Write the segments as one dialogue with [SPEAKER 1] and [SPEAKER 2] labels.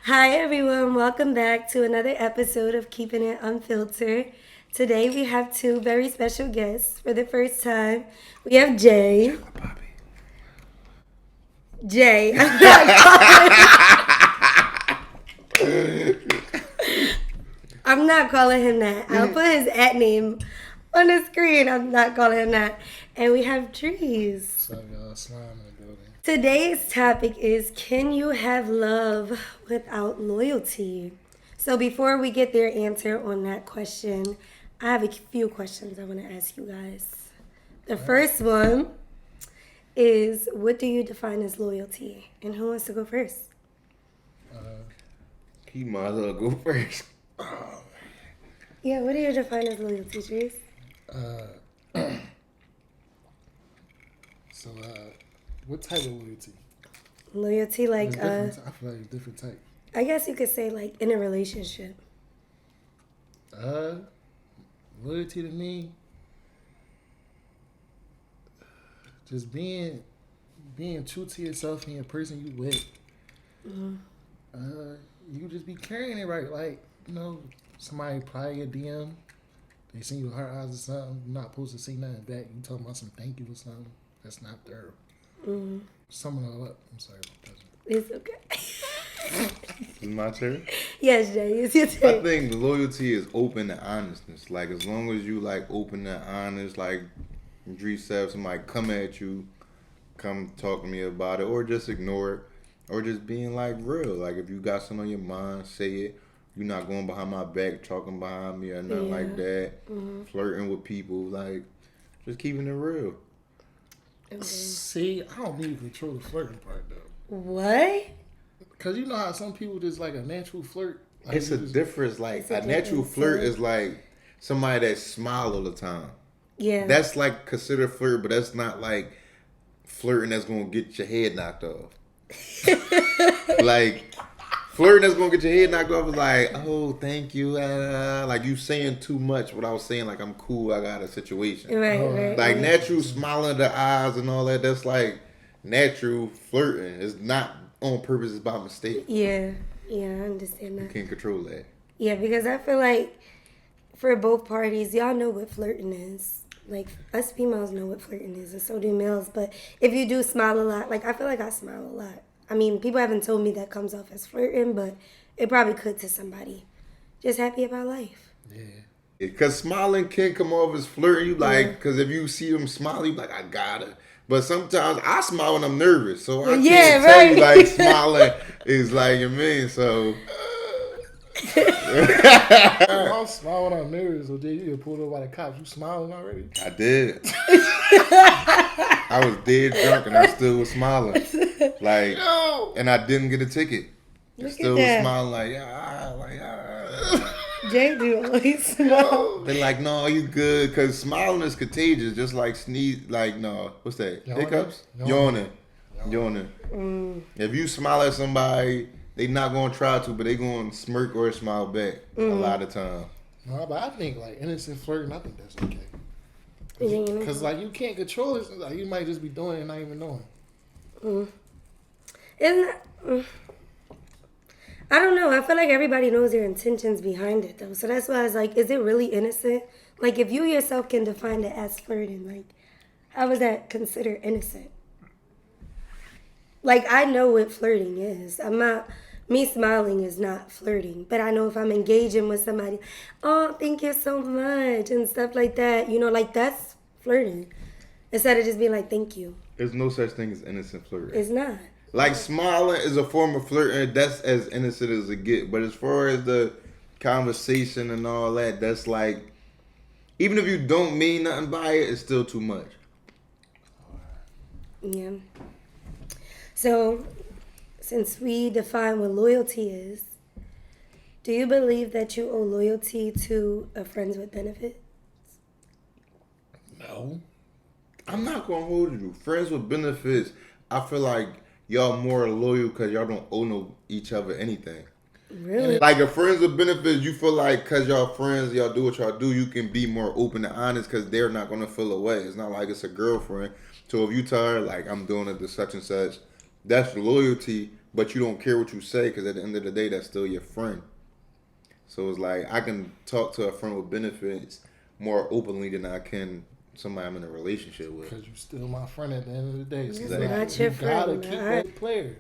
[SPEAKER 1] Hi, everyone. Welcome back to another episode of Keeping It Unfiltered. Today we have two very special guests for the first time. We have Jay. Jay. I'm not calling him that. I'll put his at name on the screen. I'm not calling him that. And we have Dris.
[SPEAKER 2] What's up, y'all? Slime in the building.
[SPEAKER 1] Today's topic is, can you have love without loyalty? So before we get their answer on that question, I have a few questions I want to ask you guys. The first one is, what do you define as loyalty? And who wants to go first?
[SPEAKER 3] He might as well go first.
[SPEAKER 1] Yeah, what do you define as loyalty, Dris?
[SPEAKER 2] So, what type of loyalty?
[SPEAKER 1] Loyalty, like,
[SPEAKER 2] I feel like it's different type.
[SPEAKER 1] I guess you could say, like, in a relationship.
[SPEAKER 2] Loyalty to me, just being true to yourself and your person you with. You just be carrying it right. Like, somebody apply your DM, they send you heart eyes or something, you're not supposed to say nothing back. You talking about some thank you or something. That's not there. Summing all up. I'm sorry about that.
[SPEAKER 1] It's okay.
[SPEAKER 3] Is my turn?
[SPEAKER 1] Yes, Jay, it's your turn.
[SPEAKER 3] I think loyalty is open and honestness. Like, as long as you, like, open and honest, like, Dris said, somebody come at you, come talk to me about it, or just ignore it, or just being, like, real. Like, if you got something on your mind, say it. You're not going behind my back, talking behind me or nothing like that. Flirting with people, like, just keeping it real.
[SPEAKER 1] Okay.
[SPEAKER 2] See, I don't need to control the flirting part, though.
[SPEAKER 1] What?
[SPEAKER 2] Because you know how some people just like a natural flirt? Like,
[SPEAKER 3] It's a difference. Like,
[SPEAKER 1] It's a
[SPEAKER 3] a natural
[SPEAKER 1] difference,
[SPEAKER 3] flirt
[SPEAKER 1] yeah.
[SPEAKER 3] is like somebody that smile all the time.
[SPEAKER 1] Yeah.
[SPEAKER 3] That's like considered flirt, but that's not like flirting that's gonna get your head knocked off. Like, flirting that's gonna get your head knocked off is like, oh, thank you. Like, you saying too much without saying, like, I'm cool, I got a situation.
[SPEAKER 1] Right,
[SPEAKER 2] Oh.
[SPEAKER 1] right.
[SPEAKER 3] Like,
[SPEAKER 1] right.
[SPEAKER 3] natural smiling the eyes and all that, that's like natural flirting. It's not on purpose, it's by mistake.
[SPEAKER 1] Yeah, I understand
[SPEAKER 3] You
[SPEAKER 1] that.
[SPEAKER 3] can't control that.
[SPEAKER 1] Yeah, because I feel like for both parties, y'all know what flirting is. Like, us females know what flirting is, and so do males. But if you do smile a lot, like, I feel like I smile a lot. I mean, people haven't told me that comes off as flirting, but it probably could to somebody. Just happy about life.
[SPEAKER 2] Yeah.
[SPEAKER 3] Because smiling can come off as flirting. You like, because if you see them smile, you like, I gotta. But sometimes I smile when I'm nervous. So I
[SPEAKER 1] Yeah,
[SPEAKER 3] can't tell you,
[SPEAKER 1] right.
[SPEAKER 3] like, smiling is like, you mean, so.
[SPEAKER 2] I'm smiling when I'm nervous. So, Jay, you get pulled over by the cops. You smiling already?
[SPEAKER 3] I did. I was dead drunk and I still was smiling. Like,
[SPEAKER 2] No!
[SPEAKER 3] and I didn't get a ticket. I
[SPEAKER 1] Look
[SPEAKER 3] still
[SPEAKER 1] at
[SPEAKER 3] was
[SPEAKER 1] that.
[SPEAKER 3] smiling like.
[SPEAKER 1] Jay do always smile.
[SPEAKER 3] They're like, no, you good, because smiling is contagious, just like sneeze, like, no, what's that?
[SPEAKER 2] Yawning?
[SPEAKER 3] Hiccups?
[SPEAKER 2] Yawning.
[SPEAKER 3] Yawning. If you smile at somebody, they not going to try to, but they going to smirk or smile back a lot of time.
[SPEAKER 2] No, but I think, like, innocent flirting, I think that's okay.
[SPEAKER 1] You think innocent?
[SPEAKER 2] Because, like, you can't control it. Like, you might just be doing it and not even knowing.
[SPEAKER 1] Isn't that... I don't know. I feel like everybody knows their intentions behind it, though. So that's why I was like, is it really innocent? Like, if you yourself can define it as flirting, like, how is that considered innocent? Like, I know what flirting is. Me smiling is not flirting. But I know if I'm engaging with somebody, oh, thank you so much, and stuff like that, like, that's flirting. Instead of just being like, thank you.
[SPEAKER 3] There's no such thing as innocent flirting.
[SPEAKER 1] It's not.
[SPEAKER 3] Like, smiling is a form of flirting. That's as innocent as it get. But as far as the conversation and all that, that's like, even if you don't mean nothing by it, it's still too much.
[SPEAKER 1] Yeah. So, since we define what loyalty is, do you believe that you owe loyalty to a friends with benefits?
[SPEAKER 2] No.
[SPEAKER 3] I'm not going to hold you. Friends with benefits, I feel like y'all more loyal because y'all don't owe each other anything.
[SPEAKER 1] Really?
[SPEAKER 3] Like, a friends with benefits, you feel like because y'all friends, y'all do what y'all do, you can be more open and honest because they're not going to feel away. It's not like it's a girlfriend. So if you tell her, like, I'm doing it to such and such, that's loyalty, but you don't care what you say because at the end of the day, that's still your friend. So it's like I can talk to a friend with benefits more openly than I can somebody I'm in a relationship with.
[SPEAKER 2] Because you still my friend at the end of the day. So
[SPEAKER 1] Exactly. Not your friend.
[SPEAKER 2] You gotta keep that player.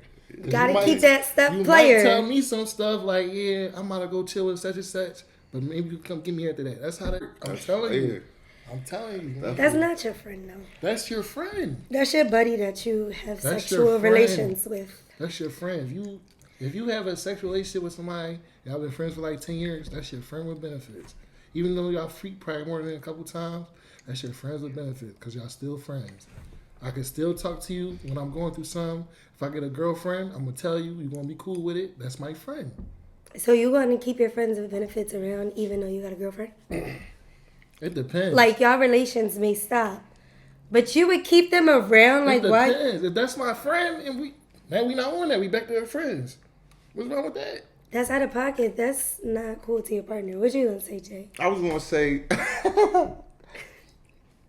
[SPEAKER 1] Gotta keep that stuff
[SPEAKER 2] you
[SPEAKER 1] player.
[SPEAKER 2] You might tell me some stuff like, yeah, I'm about to go chill with such and such, but maybe you come get me after that. That's how that. I'm telling you. I'm telling you.
[SPEAKER 1] That's not your friend, though.
[SPEAKER 2] That's your friend.
[SPEAKER 1] That's your buddy that you have sexual relations with.
[SPEAKER 2] That's your friend. If you have a sexual relationship with somebody, y'all been friends for like 10 years, that's your friend with benefits. Even though y'all freak probably more than a couple times, that's your friends with benefits because y'all still friends. I can still talk to you when I'm going through something. If I get a girlfriend, I'm going to tell you, you're going to be cool with it. That's my friend.
[SPEAKER 1] So you're going to keep your friends with benefits around even though you got a girlfriend?
[SPEAKER 2] It depends.
[SPEAKER 1] Like, y'all relations may stop. But you would keep them around? Like, why?
[SPEAKER 2] It depends. If that's my friend, and we not on that. We back to our friends. What's wrong with that?
[SPEAKER 1] That's out of pocket. That's not cool to your partner. What you gonna say, Jay?
[SPEAKER 3] I was gonna say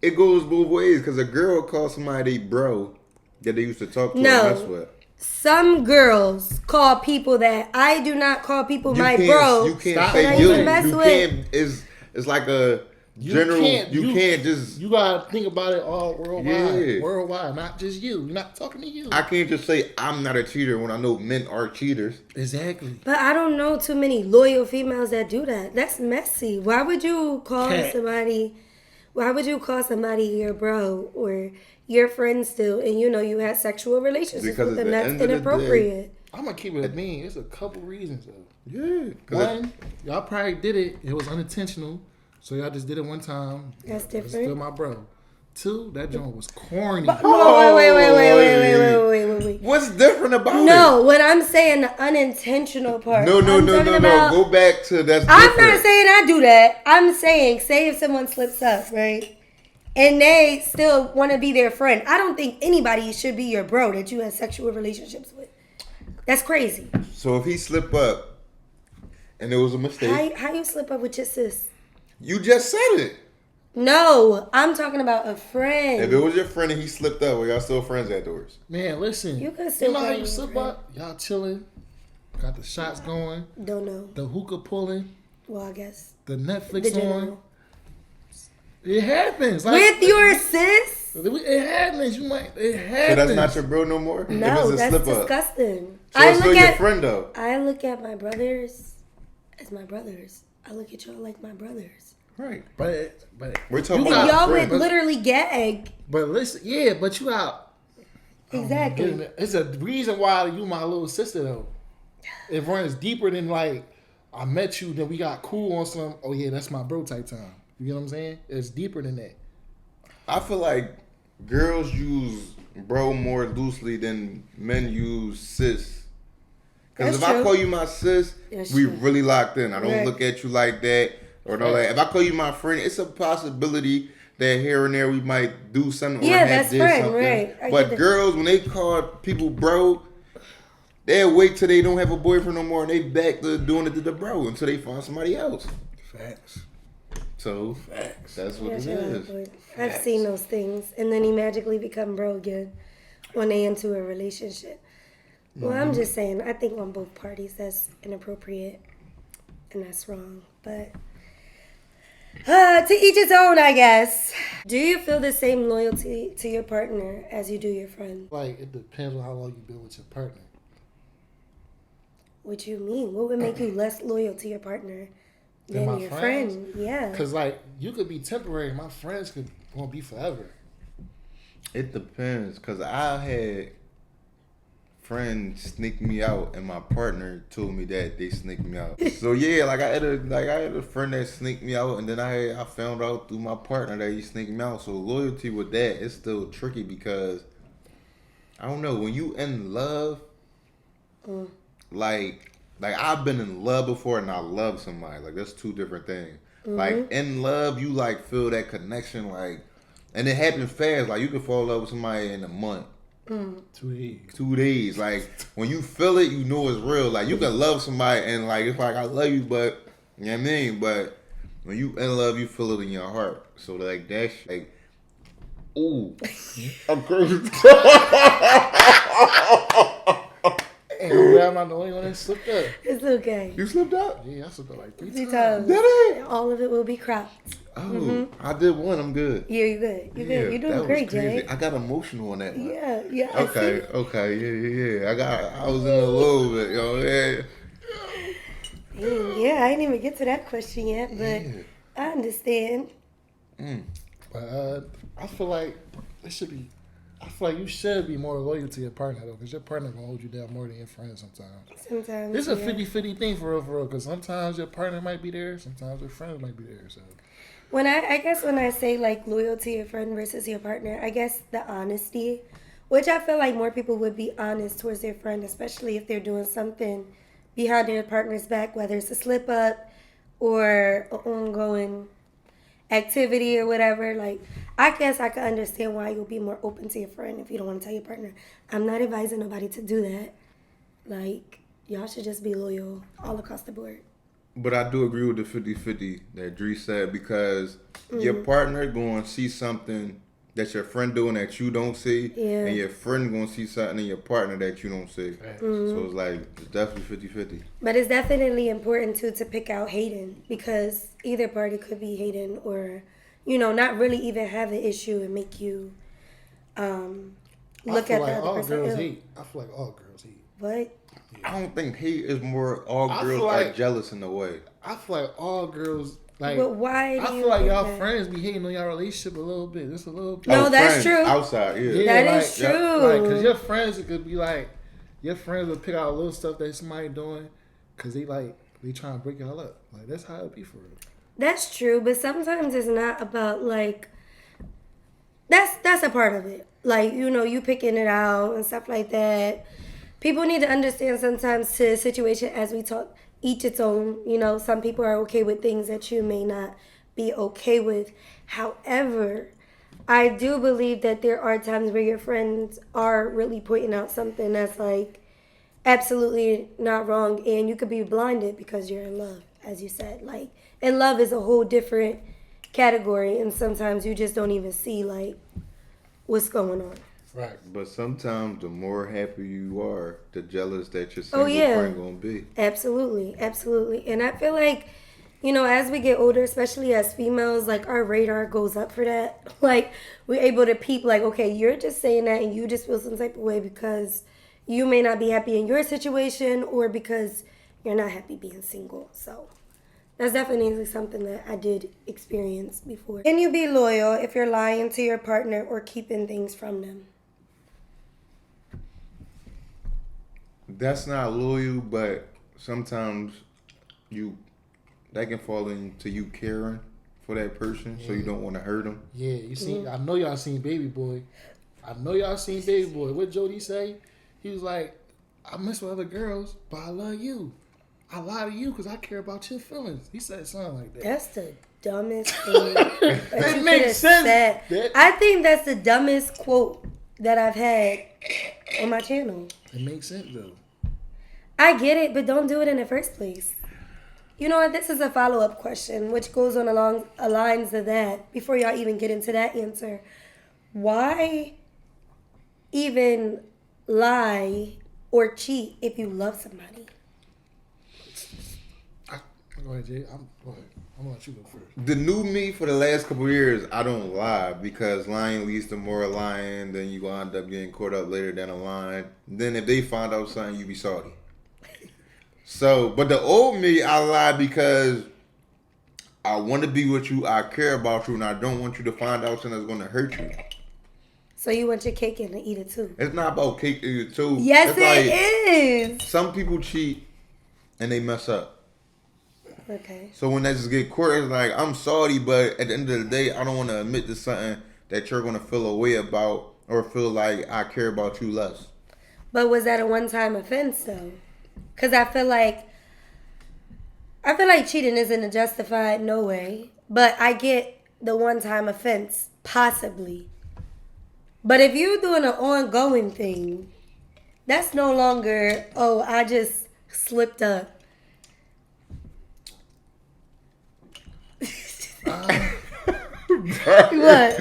[SPEAKER 3] it goes both ways because a girl calls somebody bro that they used to talk to and mess with.
[SPEAKER 1] Some girls call people that I do not call people my bro.
[SPEAKER 3] You can't
[SPEAKER 2] Stop.
[SPEAKER 3] say
[SPEAKER 1] you.
[SPEAKER 3] you.
[SPEAKER 1] Mess
[SPEAKER 3] You
[SPEAKER 1] with.
[SPEAKER 3] can't. It's like a general. You can't just.
[SPEAKER 2] You gotta think about it all worldwide.
[SPEAKER 3] Yeah.
[SPEAKER 2] Worldwide, not just you. You're not talking to you.
[SPEAKER 3] I can't just say I'm not a cheater when I know men are cheaters.
[SPEAKER 2] Exactly.
[SPEAKER 1] But I don't know too many loyal females that do that. That's messy. Why would you call somebody? Why would you call somebody your bro or your friend still, and you know you had sexual relationships
[SPEAKER 3] Because
[SPEAKER 1] with
[SPEAKER 3] at
[SPEAKER 1] them?
[SPEAKER 3] the
[SPEAKER 1] That's
[SPEAKER 3] end of the
[SPEAKER 1] inappropriate.
[SPEAKER 2] I'm gonna keep it a bean. It's a couple reasons though.
[SPEAKER 3] Yeah.
[SPEAKER 2] One, y'all probably did it. It was unintentional, so y'all just did it one time.
[SPEAKER 1] That's different.
[SPEAKER 2] Still my bro. Two, that joint was corny.
[SPEAKER 1] No, wait.
[SPEAKER 3] What's different about it?
[SPEAKER 1] No, what I'm saying, the unintentional part.
[SPEAKER 3] No. Go back to that's.
[SPEAKER 1] I'm
[SPEAKER 3] different.
[SPEAKER 1] not saying I do that. I'm saying, say if someone slips up, right? And they still want to be their friend. I don't think anybody should be your bro that you have sexual relationships with. That's crazy.
[SPEAKER 3] So if he slip up and it was a mistake.
[SPEAKER 1] How you slip up with your sis?
[SPEAKER 3] You just said it.
[SPEAKER 1] No, I'm talking about a friend.
[SPEAKER 3] If it was your friend and he slipped up, well, y'all still friends afterwards.
[SPEAKER 2] Man, listen.
[SPEAKER 1] You can still
[SPEAKER 2] know how
[SPEAKER 1] call
[SPEAKER 2] you
[SPEAKER 1] me
[SPEAKER 2] slip
[SPEAKER 1] friend.
[SPEAKER 2] up? Y'all chilling. Got the shots going.
[SPEAKER 1] Don't know.
[SPEAKER 2] The hookah pulling.
[SPEAKER 1] Well, I guess.
[SPEAKER 2] The Netflix
[SPEAKER 1] Did you
[SPEAKER 2] on.
[SPEAKER 1] know?
[SPEAKER 2] It happens.
[SPEAKER 1] With your sis?
[SPEAKER 2] It happens. It happens.
[SPEAKER 3] So that's not your bro no more?
[SPEAKER 1] No,
[SPEAKER 3] if it's a
[SPEAKER 1] that's
[SPEAKER 3] slip up.
[SPEAKER 1] disgusting.
[SPEAKER 3] So it's still your friend though.
[SPEAKER 1] I look at my brothers as my brothers. I look at y'all like my brothers.
[SPEAKER 3] Right.
[SPEAKER 2] But
[SPEAKER 3] We're talking
[SPEAKER 1] And
[SPEAKER 3] about
[SPEAKER 1] y'all would
[SPEAKER 3] friends.
[SPEAKER 1] literally gag.
[SPEAKER 2] But listen, yeah, but you out.
[SPEAKER 1] Exactly.
[SPEAKER 2] It's a reason why you my little sister though. It runs deeper than like I met you, then we got cool on some. Oh yeah, that's my bro type time. You get what I'm saying? It's deeper than that.
[SPEAKER 3] I feel like girls use bro more loosely than men use sis. Because if
[SPEAKER 1] That's
[SPEAKER 3] I
[SPEAKER 1] true.
[SPEAKER 3] call you my sis,
[SPEAKER 1] That's
[SPEAKER 3] we
[SPEAKER 1] true.
[SPEAKER 3] really locked in. I don't
[SPEAKER 1] Right.
[SPEAKER 3] look at you like that. Or no, like, if I call you my friend, it's a possibility that here and there we might do something or
[SPEAKER 1] Yeah,
[SPEAKER 3] have
[SPEAKER 1] that's
[SPEAKER 3] did
[SPEAKER 1] friend,
[SPEAKER 3] something.
[SPEAKER 1] right. I get
[SPEAKER 3] But
[SPEAKER 1] that.
[SPEAKER 3] girls, when they call people bro, they'll wait till they don't have a boyfriend no more and they back to doing it to the bro until they find somebody else.
[SPEAKER 2] Facts.
[SPEAKER 3] So that's what it is.
[SPEAKER 1] I've seen those things. And then he magically become bro again when they into a relationship. Well, I'm just saying, I think on both parties that's inappropriate and that's wrong. But to each his own, I guess. Do you feel the same loyalty to your partner as you do your friend?
[SPEAKER 2] Like it depends on how long you've been with your partner.
[SPEAKER 1] What you mean? What would make you less loyal to your partner
[SPEAKER 2] Than
[SPEAKER 1] than
[SPEAKER 2] my
[SPEAKER 1] your
[SPEAKER 2] friends?
[SPEAKER 1] friend? Yeah.
[SPEAKER 2] Cause like you could be temporary. My friends won't be forever.
[SPEAKER 3] It depends, cause I had friends sneak me out, and my partner told me that they sneaked me out. So yeah, I had a friend that sneaked me out, and then I found out through my partner that he sneaked me out. So loyalty with that is still tricky because I don't know when you in love, like I've been in love before and I love somebody. Like that's two different things. Like in love, you like feel that connection, like. And it happens fast. Like, you can fall in love with somebody in a month.
[SPEAKER 2] 2 days.
[SPEAKER 3] 2 days. Like, when you feel it, you know it's real. Like, you can love somebody and, like, it's like, I love you, but, you know what I mean? But when you in love, you feel it in your heart. So, like, that's, like, ooh. I'm crazy.
[SPEAKER 2] I'm not the only one that slipped up.
[SPEAKER 1] It's okay.
[SPEAKER 3] You slipped up?
[SPEAKER 2] Yeah, I slipped up like 3
[SPEAKER 1] 3
[SPEAKER 2] times.
[SPEAKER 1] times.
[SPEAKER 3] Did it?
[SPEAKER 1] All of it will be cropped.
[SPEAKER 3] Oh, I did one. I'm good.
[SPEAKER 1] Yeah, you good. You
[SPEAKER 3] Yeah,
[SPEAKER 1] good. You're
[SPEAKER 3] that
[SPEAKER 1] doing
[SPEAKER 3] was
[SPEAKER 1] great,
[SPEAKER 3] crazy.
[SPEAKER 1] Jay.
[SPEAKER 3] I got emotional on that one.
[SPEAKER 1] Yeah. I
[SPEAKER 3] Okay,
[SPEAKER 1] see.
[SPEAKER 3] okay, yeah. I was in a little bit, yo. Yeah.
[SPEAKER 1] Yeah, I didn't even get to that question yet, but
[SPEAKER 3] Yeah.
[SPEAKER 1] I understand.
[SPEAKER 2] But I feel like it should be. I feel like you should be more loyal to your partner though, because your partner gonna hold you down more than your friends sometimes.
[SPEAKER 1] Sometimes
[SPEAKER 2] It's a
[SPEAKER 1] yeah.
[SPEAKER 2] 50-50 thing for real, because sometimes your partner might be there, sometimes your friends might be there. So
[SPEAKER 1] When I guess when I say like loyal to your friend versus your partner, I guess the honesty, which I feel like more people would be honest towards their friend, especially if they're doing something behind their partner's back, whether it's a slip up or an ongoing activity or whatever. Like, I guess I can understand why you'll be more open to your friend if you don't want to tell your partner. I'm not advising nobody to do that. Like, y'all should just be loyal all across the board.
[SPEAKER 3] But I do agree with the 50-50 that Dris said, because your partner going to see something that your friend doing that you don't see,
[SPEAKER 1] Yeah.
[SPEAKER 3] and your friend going to see something in your partner that you don't see. So it's like, it's definitely 50-50.
[SPEAKER 1] But it's definitely important too to pick out hating, because either party could be hating or, not really even have the issue and make you look at the other
[SPEAKER 2] all
[SPEAKER 1] person.
[SPEAKER 2] girls
[SPEAKER 1] ill.
[SPEAKER 2] hate. I feel like all girls hate.
[SPEAKER 1] What?
[SPEAKER 3] I don't think hate is more all
[SPEAKER 2] I
[SPEAKER 3] girls
[SPEAKER 2] feel
[SPEAKER 3] are
[SPEAKER 2] like-
[SPEAKER 3] jealous in a way.
[SPEAKER 2] I feel like all girls like.
[SPEAKER 1] But why do
[SPEAKER 2] I
[SPEAKER 1] you
[SPEAKER 2] feel like
[SPEAKER 1] think
[SPEAKER 2] y'all
[SPEAKER 1] that?
[SPEAKER 2] friends be hating on y'all relationship a little bit. Just a little bit.
[SPEAKER 1] No, that's
[SPEAKER 3] friends
[SPEAKER 1] true.
[SPEAKER 3] Outside, yeah.
[SPEAKER 1] That is true.
[SPEAKER 2] Because your friends could be like, your friends will pick out little stuff that somebody doing, because they trying to break y'all up. Like that's how it be for real.
[SPEAKER 1] That's true, but sometimes it's not about like that's a part of it. Like, you picking it out and stuff like that. People need to understand sometimes to a situation, as we talk, each its own. Some people are okay with things that you may not be okay with. However, I do believe that there are times where your friends are really pointing out something that's like absolutely not wrong, and you could be blinded because you're in love, as you said. Like, and love is a whole different category, and sometimes you just don't even see like what's going on.
[SPEAKER 2] Right.
[SPEAKER 3] But sometimes the more happy you are, the jealous that your
[SPEAKER 1] Oh,
[SPEAKER 3] single
[SPEAKER 1] yeah.
[SPEAKER 3] friend gonna be.
[SPEAKER 1] Absolutely. And I feel like, as we get older, especially as females, like our radar goes up for that. Like, we're able to peep, like, okay, you're just saying that and you just feel some type of way because you may not be happy in your situation or because you're not happy being single. So that's definitely something that I did experience before. Can you be loyal if you're lying to your partner or keeping things from them?
[SPEAKER 3] That's not loyal, but sometimes that can fall into you caring for that person, so you don't want to hurt them.
[SPEAKER 2] Yeah, you see, I know y'all seen Baby Boy. What Jody say? He was like, I mess with other girls, but I love you. I lie to you because I care about your feelings. He said something like that.
[SPEAKER 1] That's the dumbest thing that you
[SPEAKER 2] makes
[SPEAKER 1] could have
[SPEAKER 2] sense.
[SPEAKER 1] said. I think that's the dumbest quote that I've had on my channel.
[SPEAKER 2] It makes sense though.
[SPEAKER 1] I get it, but don't do it in the first place. You know what? This is a follow-up question, which goes on along the lines of that. Before y'all even get into that answer, why even lie or cheat if you love somebody?
[SPEAKER 2] Go ahead, Jay. I'm gonna let you go first.
[SPEAKER 3] The new me for the last couple of years, I don't lie, because lying leads to more lying. Then you end up getting caught up later down the line. Then if they find out something, you be salty. So, but the old me, I lie because I want to be with you, I care about you, and I don't want you to find out something that's going to hurt you.
[SPEAKER 1] So you want your cake and to eat it too?
[SPEAKER 3] It's not about cake too.
[SPEAKER 1] Yes,
[SPEAKER 3] It's
[SPEAKER 1] it is.
[SPEAKER 3] Some people cheat and they mess up.
[SPEAKER 1] Okay.
[SPEAKER 3] So when they just get caught, it's like, I'm sorry, but at the end of the day, I don't want to admit to something that you're going to feel a way about or feel like I care about you less.
[SPEAKER 1] But was that a one-time offense though? Because I feel like cheating isn't a justified no way. But I get the one-time offense, possibly. But if you're doing an ongoing thing, that's no longer, oh, I just slipped up. What?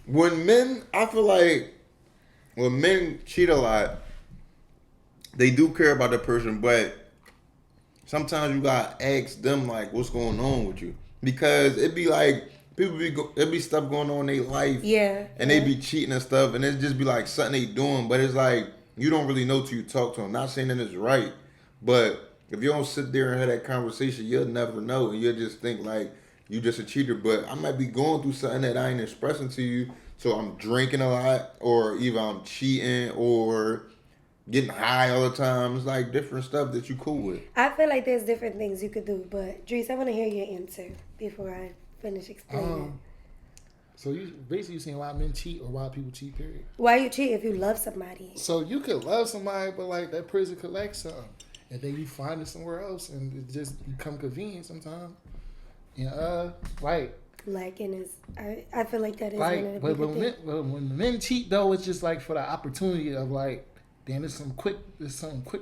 [SPEAKER 3] When men, I feel like when men cheat a lot, they do care about the person, but sometimes you gotta ask them like, what's going on with you? Because it be like it be stuff going on in their life, and they be cheating and stuff, and it just be like something they doing, but it's like you don't really know till you talk to them. Not saying that it's right, but if you don't sit there and have that conversation, you'll never know, and you'll just think like you just a cheater. But I might be going through something that I ain't expressing to you, so I'm drinking a lot, or either I'm cheating, or getting high all the time. It's like different stuff that you cool with.
[SPEAKER 1] I feel like there's different things you could do, but Dris, I want to hear your answer before I finish explaining.
[SPEAKER 2] So you basically saying why men cheat or why people cheat, period.
[SPEAKER 1] Why you cheat if you love somebody?
[SPEAKER 2] So you could love somebody, but like that person could lack something, and then you find it somewhere else, and it just become convenient sometimes. And like
[SPEAKER 1] Lacking is, I feel like that is
[SPEAKER 2] like,
[SPEAKER 1] one of the
[SPEAKER 2] but
[SPEAKER 1] bigger things.
[SPEAKER 2] when men cheat though, it's just like for the opportunity of like, damn, there's something quick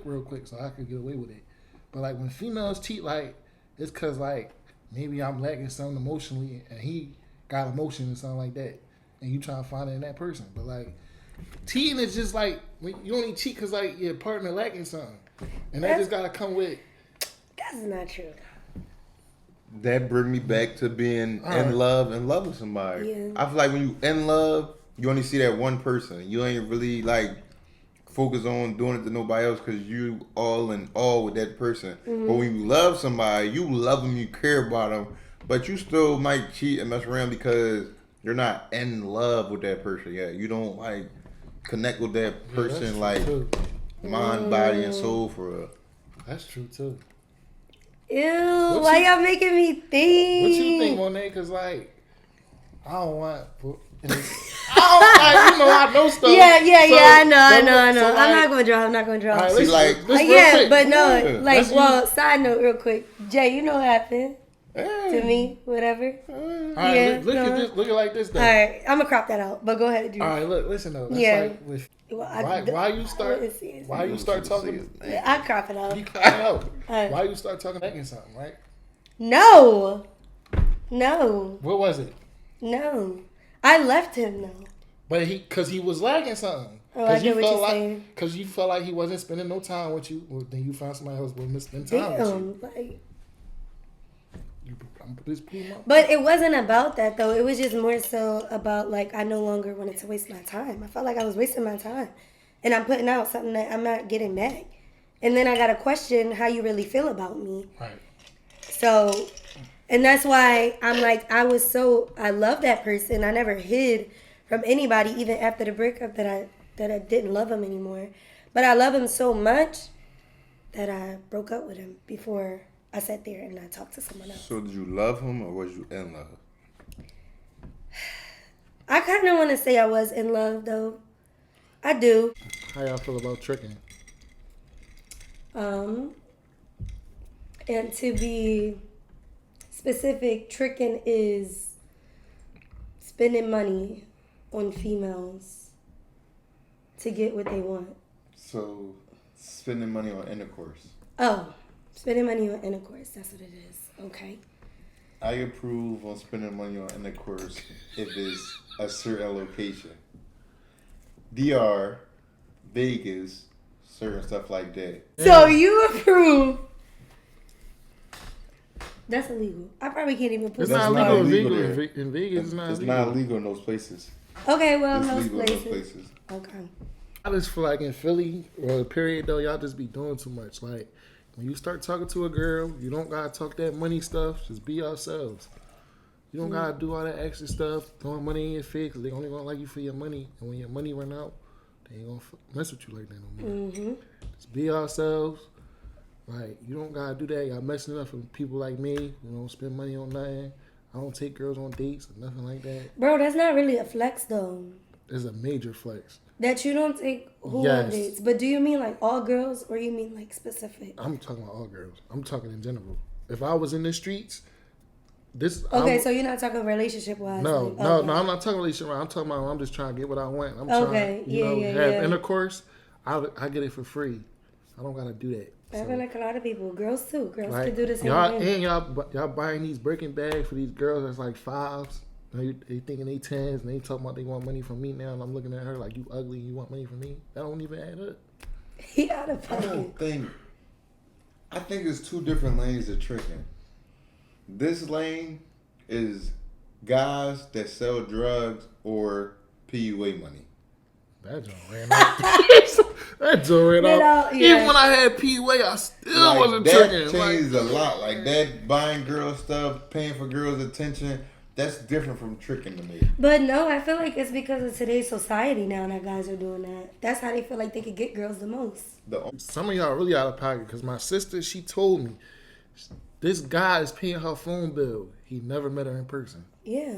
[SPEAKER 2] real quick, so I could get away with it. But like when females cheat, like it's cause like maybe I'm lacking something emotionally, and he got emotion or something like that, and you trying to find it in that person. But like cheating is just like when you only cheat cause like your partner lacking something, and that just gotta come with.
[SPEAKER 1] That's not true.
[SPEAKER 3] That bring me back to being in love and loving somebody.
[SPEAKER 1] Yeah.
[SPEAKER 3] I feel like when you in love, you only see that one person. You ain't really like focus on doing it to nobody else because you all in all with that person.
[SPEAKER 1] Mm-hmm.
[SPEAKER 3] But when you love somebody, you love them, you care about them, but you still might cheat and mess around because you're not in love with that person yet. You don't like connect with that person like mind, body, and soul for real.
[SPEAKER 2] That's true too.
[SPEAKER 1] Ew, why y'all making me think?
[SPEAKER 2] What you think, Monet? Because, like, I don't want... I know stuff.
[SPEAKER 1] Yeah, I know.
[SPEAKER 2] So, like,
[SPEAKER 1] I'm not going to draw.
[SPEAKER 2] Right,
[SPEAKER 3] See, like,
[SPEAKER 1] Yeah, but no,
[SPEAKER 3] Yeah.
[SPEAKER 1] like, well, side note real quick. Jay, you know what happened to me, whatever.
[SPEAKER 2] All right,
[SPEAKER 1] Yeah,
[SPEAKER 2] look at this. Look at it like this, though.
[SPEAKER 1] All right, I'm going to crop that out, but go ahead.
[SPEAKER 2] All right, look, listen, though. That's like with...
[SPEAKER 1] Well,
[SPEAKER 2] Why you start talking?
[SPEAKER 1] I crop it out.
[SPEAKER 2] You crop it out.
[SPEAKER 1] Alright.
[SPEAKER 2] Why you start talking back in something, right?
[SPEAKER 1] No.
[SPEAKER 2] What was it?
[SPEAKER 1] No. I left him though.
[SPEAKER 2] But because he was lacking something.
[SPEAKER 1] Oh, I get what you're saying.
[SPEAKER 2] Because you felt like he wasn't spending no time with you. Well, then you found somebody else willing to spend time with you.
[SPEAKER 1] Like,
[SPEAKER 2] Just pull him up.
[SPEAKER 1] but it wasn't about that though. It was just more so about like I no longer wanted to waste my time. I felt like I was wasting my time, and I'm putting out something that I'm not getting back. And then I got to question how you really feel about me.
[SPEAKER 2] Right.
[SPEAKER 1] So, and that's why I'm like I love that person. I never hid from anybody, even after the breakup that I didn't love him anymore. But I love him so much that I broke up with him before I sat there and I talked to someone else.
[SPEAKER 3] So did you love him or was you in love?
[SPEAKER 1] I kind of want to say I was in love, though. I do.
[SPEAKER 2] How y'all feel about tricking?
[SPEAKER 1] And to be specific, tricking is spending money on females to get what they want.
[SPEAKER 3] So spending money on intercourse.
[SPEAKER 1] Oh, spending money on intercourse. That's what it is. Okay.
[SPEAKER 3] I approve on spending money on intercourse if it's a certain location. DR, Vegas, certain stuff like that.
[SPEAKER 1] So you approve. That's illegal. I probably can't even put
[SPEAKER 2] It's
[SPEAKER 1] that
[SPEAKER 2] not
[SPEAKER 1] on.
[SPEAKER 2] legal
[SPEAKER 3] there.
[SPEAKER 2] in Vegas. It's not
[SPEAKER 3] It's
[SPEAKER 2] legal.
[SPEAKER 3] not legal in those places.
[SPEAKER 1] Okay, well,
[SPEAKER 3] It's
[SPEAKER 1] in those
[SPEAKER 3] legal in those
[SPEAKER 1] places.
[SPEAKER 3] places.
[SPEAKER 1] Okay.
[SPEAKER 2] I just feel like in Philly, or period though, y'all just be doing too much. Like when you start talking to a girl, you don't gotta talk that money stuff. Just be yourselves. You don't gotta do all that extra stuff, throwing money in your face, because they only gonna like you for your money. And when your money run out, they ain't gonna mess with you like that no more.
[SPEAKER 1] Mm-hmm.
[SPEAKER 2] Just be yourselves. Like you don't gotta do that. Y'all messing up for people like me. You don't spend money on nothing. I don't take girls on dates or nothing like that.
[SPEAKER 1] Bro, that's not really a flex, though.
[SPEAKER 2] It's a major flex.
[SPEAKER 1] That you don't take who on
[SPEAKER 2] Yes.
[SPEAKER 1] dates. But do you mean like all girls or you mean like specific?
[SPEAKER 2] I'm talking about all girls. I'm talking in general. If I was in the streets,
[SPEAKER 1] Okay, so you're not talking relationship wise.
[SPEAKER 2] No,
[SPEAKER 1] like,
[SPEAKER 2] no,
[SPEAKER 1] okay.
[SPEAKER 2] no. I'm not talking relationship. I'm talking about I'm just trying to get what I want. I'm
[SPEAKER 1] Okay,
[SPEAKER 2] trying to,
[SPEAKER 1] yeah,
[SPEAKER 2] have intercourse. I get it for free. I don't gotta do that.
[SPEAKER 1] I feel like a lot of people, girls too. Girls
[SPEAKER 2] Like,
[SPEAKER 1] can do the same
[SPEAKER 2] y'all
[SPEAKER 1] thing.
[SPEAKER 2] and y'all buying these Birkin bags for these girls that's like fives. They thinking they tens and they talking about they want money from me now, and I'm looking at her like you ugly. You want money from me? That don't even add up.
[SPEAKER 1] He out of
[SPEAKER 3] I
[SPEAKER 1] pocket.
[SPEAKER 3] think it's two different lanes of tricking. This lane is guys that sell drugs or PUA money.
[SPEAKER 2] That joint ran out. That joint ran out.
[SPEAKER 1] Yeah.
[SPEAKER 2] Even when I had PUA, I still wasn't
[SPEAKER 3] that
[SPEAKER 2] tricking.
[SPEAKER 3] changed a lot. Like that buying girl stuff, paying for girls' attention, that's different from tricking to me.
[SPEAKER 1] But no, I feel like it's because of today's society now that guys are doing that. That's how they feel like they could get girls the most.
[SPEAKER 2] Some of y'all really out of pocket because my sister, she told me this guy is paying her phone bill. He never met her in person.
[SPEAKER 1] Yeah.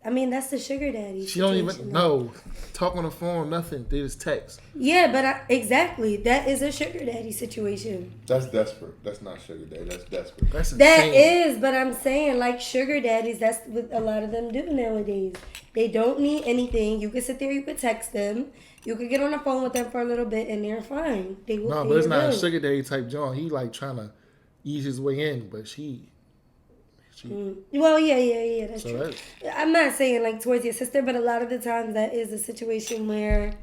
[SPEAKER 1] I mean, that's the sugar daddy.
[SPEAKER 2] She don't even
[SPEAKER 1] situation,
[SPEAKER 2] know. Talk on the phone, nothing. They just text.
[SPEAKER 1] Yeah, but exactly. That is a sugar daddy situation.
[SPEAKER 3] That's desperate. That's not sugar daddy. That's desperate.
[SPEAKER 2] That's
[SPEAKER 1] That
[SPEAKER 2] insane.
[SPEAKER 1] is, but I'm saying like sugar daddies, that's what a lot of them do nowadays. They don't need anything. You can sit there, you could text them, you could get on the phone with them for a little bit and they're fine. They will
[SPEAKER 2] No,
[SPEAKER 1] pay
[SPEAKER 2] but it's
[SPEAKER 1] your
[SPEAKER 2] not a
[SPEAKER 1] bill.
[SPEAKER 2] sugar daddy type John. He like trying to ease his way in, but she
[SPEAKER 1] Well, yeah, that's
[SPEAKER 2] so
[SPEAKER 1] true.
[SPEAKER 2] that's
[SPEAKER 1] I'm not saying like towards your sister, but a lot of the times that is a situation where,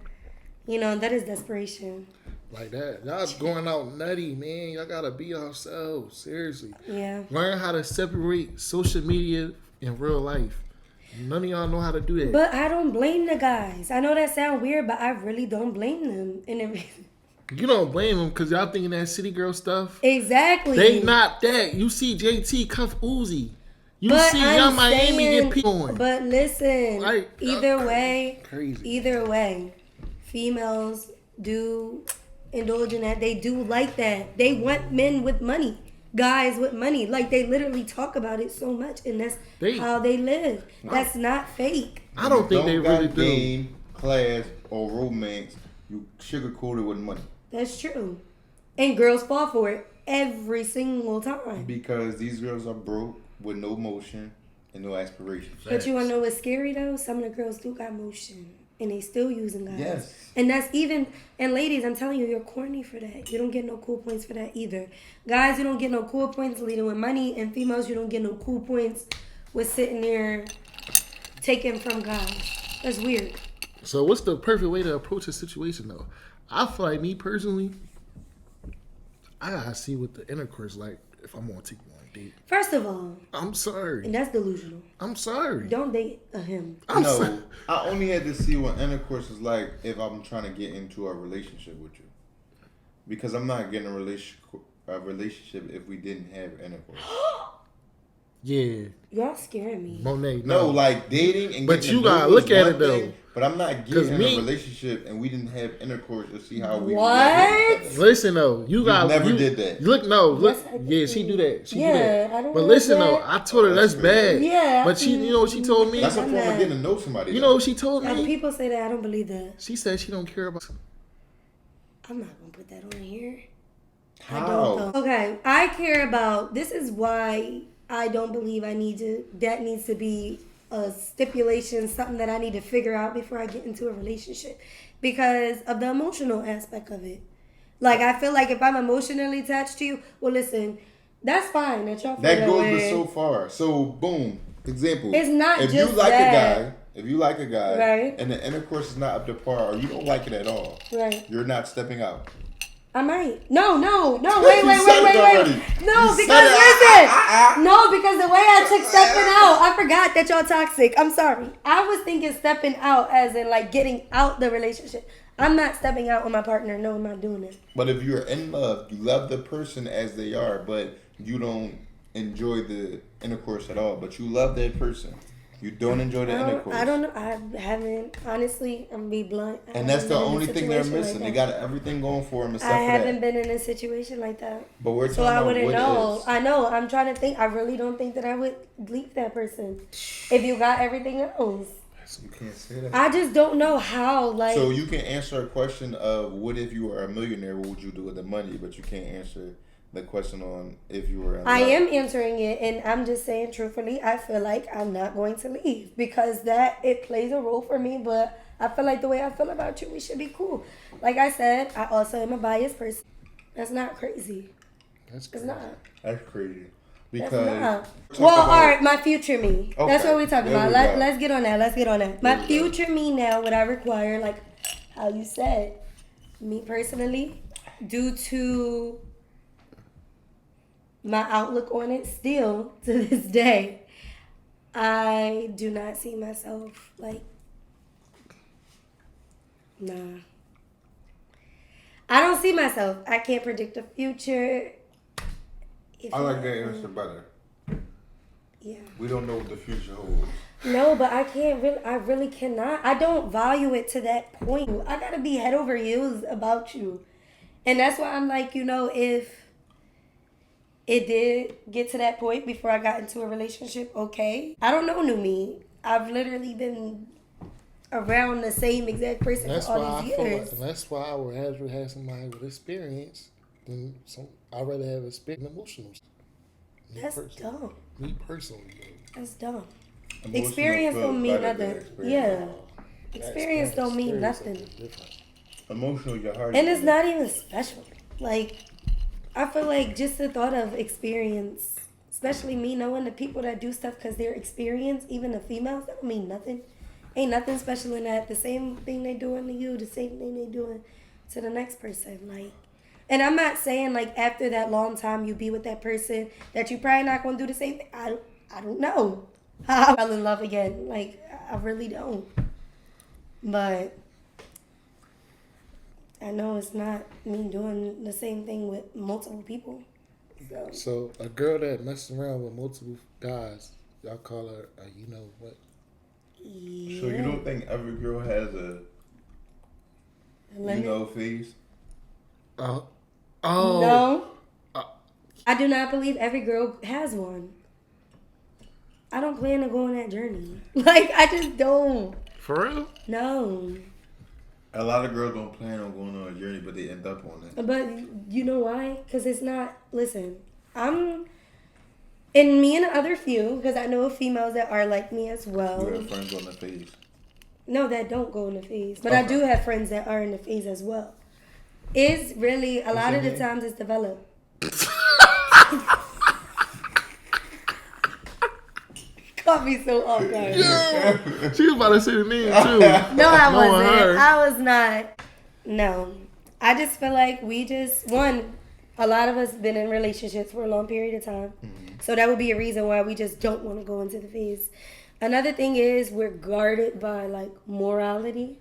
[SPEAKER 1] that is desperation.
[SPEAKER 2] like that. Y'all going out nutty, man. Y'all gotta be yourselves. Seriously.
[SPEAKER 1] Yeah.
[SPEAKER 2] Learn how to separate social media and real life. None of y'all know how to do that.
[SPEAKER 1] But I don't blame the guys. I know that sounds weird, but I really don't blame them.
[SPEAKER 2] You don't blame them because y'all thinking that city girl stuff.
[SPEAKER 1] Exactly.
[SPEAKER 2] They not that. You see JT cuff Uzi. You
[SPEAKER 1] But
[SPEAKER 2] see
[SPEAKER 1] I'm
[SPEAKER 2] Young Miami
[SPEAKER 1] saying-
[SPEAKER 2] get people on.
[SPEAKER 1] But listen,
[SPEAKER 2] Like,
[SPEAKER 1] either way,
[SPEAKER 2] crazy.
[SPEAKER 1] females do indulge in that. They do like that. They want men with money, guys with money. Like they literally talk about it so much, and that's how they live. That's not fake.
[SPEAKER 2] I don't think they really
[SPEAKER 3] got
[SPEAKER 2] do.
[SPEAKER 3] game, class, or romance. You sugarcoat it with money.
[SPEAKER 1] That's true. And girls fall for it every single time.
[SPEAKER 3] Because these girls are broke with no motion and no aspiration.
[SPEAKER 1] But you wanna know what's scary though? Some of the girls do got motion. And they still using guys.
[SPEAKER 3] Yes.
[SPEAKER 1] And that's even, and ladies, I'm telling you, you're corny for that. You don't get no cool points for that either. Guys, you don't get no cool points leading with money. And females, you don't get no cool points with sitting there taking from guys. That's weird.
[SPEAKER 2] So what's the perfect way to approach a situation though? I feel like me personally, I gotta see what the intercourse like if I'm gonna take you on a date.
[SPEAKER 1] First of all,
[SPEAKER 2] I'm sorry.
[SPEAKER 1] and that's delusional.
[SPEAKER 2] I'm sorry.
[SPEAKER 1] Don't date a him.
[SPEAKER 3] No, I only had to see what intercourse is like if I'm trying to get into a relationship with you. Because I'm not getting a relationship if we didn't have intercourse.
[SPEAKER 2] Yeah.
[SPEAKER 1] Y'all scaring me.
[SPEAKER 2] Monet.
[SPEAKER 3] No, like dating and
[SPEAKER 2] But
[SPEAKER 3] getting
[SPEAKER 2] you
[SPEAKER 3] to know
[SPEAKER 2] gotta
[SPEAKER 3] is
[SPEAKER 2] look at
[SPEAKER 3] one
[SPEAKER 2] it, though.
[SPEAKER 3] thing, but I'm not
[SPEAKER 2] 'Cause
[SPEAKER 3] getting in
[SPEAKER 2] me-
[SPEAKER 3] a relationship and we didn't have intercourse to see how we
[SPEAKER 1] What?
[SPEAKER 2] Listen though, you got
[SPEAKER 3] never did that.
[SPEAKER 2] Look, no, look,
[SPEAKER 1] Yes, I
[SPEAKER 2] yeah,
[SPEAKER 1] did.
[SPEAKER 2] she do that. She
[SPEAKER 1] Yeah,
[SPEAKER 2] do
[SPEAKER 1] I
[SPEAKER 2] that.
[SPEAKER 1] don't
[SPEAKER 2] But
[SPEAKER 1] want
[SPEAKER 2] listen
[SPEAKER 1] that.
[SPEAKER 2] though, I told her that's bad.
[SPEAKER 1] Yeah.
[SPEAKER 2] But you know what she told me?
[SPEAKER 3] That's a
[SPEAKER 1] I'm
[SPEAKER 3] form of
[SPEAKER 1] not-
[SPEAKER 3] getting to know somebody.
[SPEAKER 2] You know what she told
[SPEAKER 1] And
[SPEAKER 2] me?
[SPEAKER 1] people say that. I don't believe that.
[SPEAKER 2] She said she don't care about.
[SPEAKER 1] I'm not going to put that on here. I
[SPEAKER 3] How?
[SPEAKER 1] don't know. Okay, I care about, this is why I don't believe that needs to be a stipulation, something that I need to figure out before I get into a relationship because of the emotional aspect of it. Like, I feel like if I'm emotionally attached to you, well, listen, that's fine that y'all feel
[SPEAKER 3] That goes
[SPEAKER 1] way.
[SPEAKER 3] but so far. So boom, example.
[SPEAKER 1] It's not
[SPEAKER 3] if
[SPEAKER 1] just
[SPEAKER 3] you like
[SPEAKER 1] that.
[SPEAKER 3] a guy, if you like a guy,
[SPEAKER 1] Right.
[SPEAKER 3] and the intercourse is not up to par, or you don't like it at all,
[SPEAKER 1] Right.
[SPEAKER 3] you're not stepping out.
[SPEAKER 1] I might. No, wait.
[SPEAKER 3] You said it already.
[SPEAKER 1] No,
[SPEAKER 3] You
[SPEAKER 1] because
[SPEAKER 3] said it.
[SPEAKER 1] listen. No, because the way I took stepping out, I forgot that y'all toxic. I'm sorry. I was thinking stepping out as in like getting out the relationship. I'm not stepping out on my partner. No, I'm not doing it.
[SPEAKER 3] But if you're in love, you love the person as they are, but you don't enjoy the intercourse at all. But you love that person. You don't enjoy the intercourse.
[SPEAKER 1] I don't know. I haven't, honestly, I'm going to be blunt. I
[SPEAKER 3] And that's
[SPEAKER 1] haven't
[SPEAKER 3] the
[SPEAKER 1] been in a
[SPEAKER 3] only thing they're
[SPEAKER 1] situation
[SPEAKER 3] missing.
[SPEAKER 1] like
[SPEAKER 3] They
[SPEAKER 1] that.
[SPEAKER 3] got everything going for them except
[SPEAKER 1] I
[SPEAKER 3] for
[SPEAKER 1] haven't
[SPEAKER 3] that.
[SPEAKER 1] been in a situation like that.
[SPEAKER 3] But we're talking
[SPEAKER 1] So I
[SPEAKER 3] about
[SPEAKER 1] wouldn't
[SPEAKER 3] what
[SPEAKER 1] know.
[SPEAKER 3] it is.
[SPEAKER 1] I know. I'm trying to think. I really don't think that I would leave that person if you got everything else.
[SPEAKER 3] So you can't say that.
[SPEAKER 1] I just don't know how. Like,
[SPEAKER 3] So you can answer a question of what if you were a millionaire, what would you do with the money? But you can't answer the question on if you were in
[SPEAKER 1] I
[SPEAKER 3] love.
[SPEAKER 1] am answering it, and I'm just saying truthfully, I feel like I'm not going to leave because it plays a role for me. But I feel like the way I feel about you, we should be cool. Like I said, I also am a biased person. That's not crazy.
[SPEAKER 2] That's
[SPEAKER 1] It's
[SPEAKER 2] crazy.
[SPEAKER 1] not.
[SPEAKER 3] That's crazy.
[SPEAKER 1] That's
[SPEAKER 3] Because
[SPEAKER 1] not.
[SPEAKER 3] talk
[SPEAKER 1] Well,
[SPEAKER 3] about-
[SPEAKER 1] all right, my future me. That's
[SPEAKER 3] Okay,
[SPEAKER 1] what we're talking
[SPEAKER 3] there
[SPEAKER 1] about.
[SPEAKER 3] we go.
[SPEAKER 1] Let's get on that.
[SPEAKER 3] There
[SPEAKER 1] My
[SPEAKER 3] we go.
[SPEAKER 1] future me now, what I require, like how you said, me personally, due to my outlook on it still to this day, I do not see myself like, nah. I don't see myself. I can't predict the future.
[SPEAKER 3] I like that answer better.
[SPEAKER 1] Yeah.
[SPEAKER 3] We don't know what the future holds.
[SPEAKER 1] No, but I can't really, I really cannot. I don't value it to that point. I gotta be head over heels about you. And that's why I'm like, if it did get to that point before I got into a relationship, okay. I don't know new me. I've literally been around the same exact person
[SPEAKER 2] That's
[SPEAKER 1] for
[SPEAKER 2] why
[SPEAKER 1] all
[SPEAKER 2] I
[SPEAKER 1] these
[SPEAKER 2] feel
[SPEAKER 1] years.
[SPEAKER 2] like, that's why I would rather have somebody with experience than I'd rather have experience than emotional.
[SPEAKER 1] That's dumb.
[SPEAKER 2] Me personally, though.
[SPEAKER 1] That's dumb.
[SPEAKER 3] Emotional
[SPEAKER 1] Experience
[SPEAKER 3] feel
[SPEAKER 1] don't mean
[SPEAKER 3] better than
[SPEAKER 1] nothing.
[SPEAKER 3] experience.
[SPEAKER 1] Yeah. Experience don't mean
[SPEAKER 2] Experience
[SPEAKER 1] nothing.
[SPEAKER 2] is different.
[SPEAKER 3] Emotional, your heart.
[SPEAKER 1] And it's not even special. Like, I feel like just the thought of experience, especially me knowing the people that do stuff because they're experienced, even the females, that don't mean nothing. Ain't nothing special in that. The same thing they doing to you, the same thing they doing to the next person. Like, and I'm not saying like after that long time you be with that person that you probably not gonna do the same thing. I don't know. I fell in love again. Like, I really don't. But I know it's not me doing the same thing with multiple people.
[SPEAKER 2] So a girl that messes around with multiple guys, y'all call her a you know what?
[SPEAKER 1] Yeah.
[SPEAKER 3] So you don't think every girl has a phase?
[SPEAKER 2] Oh.
[SPEAKER 1] No. I do not believe every girl has one. I don't plan to go on that journey. Like, I just don't.
[SPEAKER 2] For real?
[SPEAKER 1] No.
[SPEAKER 3] A lot of girls don't plan on going on a journey, but they end up on it.
[SPEAKER 1] But you know why? Because it's not, listen, and me and the other few, because I know females that are like me as well.
[SPEAKER 3] You have friends on the phase.
[SPEAKER 1] No, that don't go in the phase. But I do have friends that are in the phase as well. It's really, a lot of the times it's developed. Caught me so off guard.
[SPEAKER 2] Yeah. She was about to say the name too.
[SPEAKER 1] No, I
[SPEAKER 2] Knowing
[SPEAKER 1] wasn't.
[SPEAKER 2] her.
[SPEAKER 1] I was not. No. I just feel like a lot of us been in relationships for a long period of time. Mm-hmm. So that would be a reason why we just don't want to go into the phase. Another thing is we're guarded by like morality.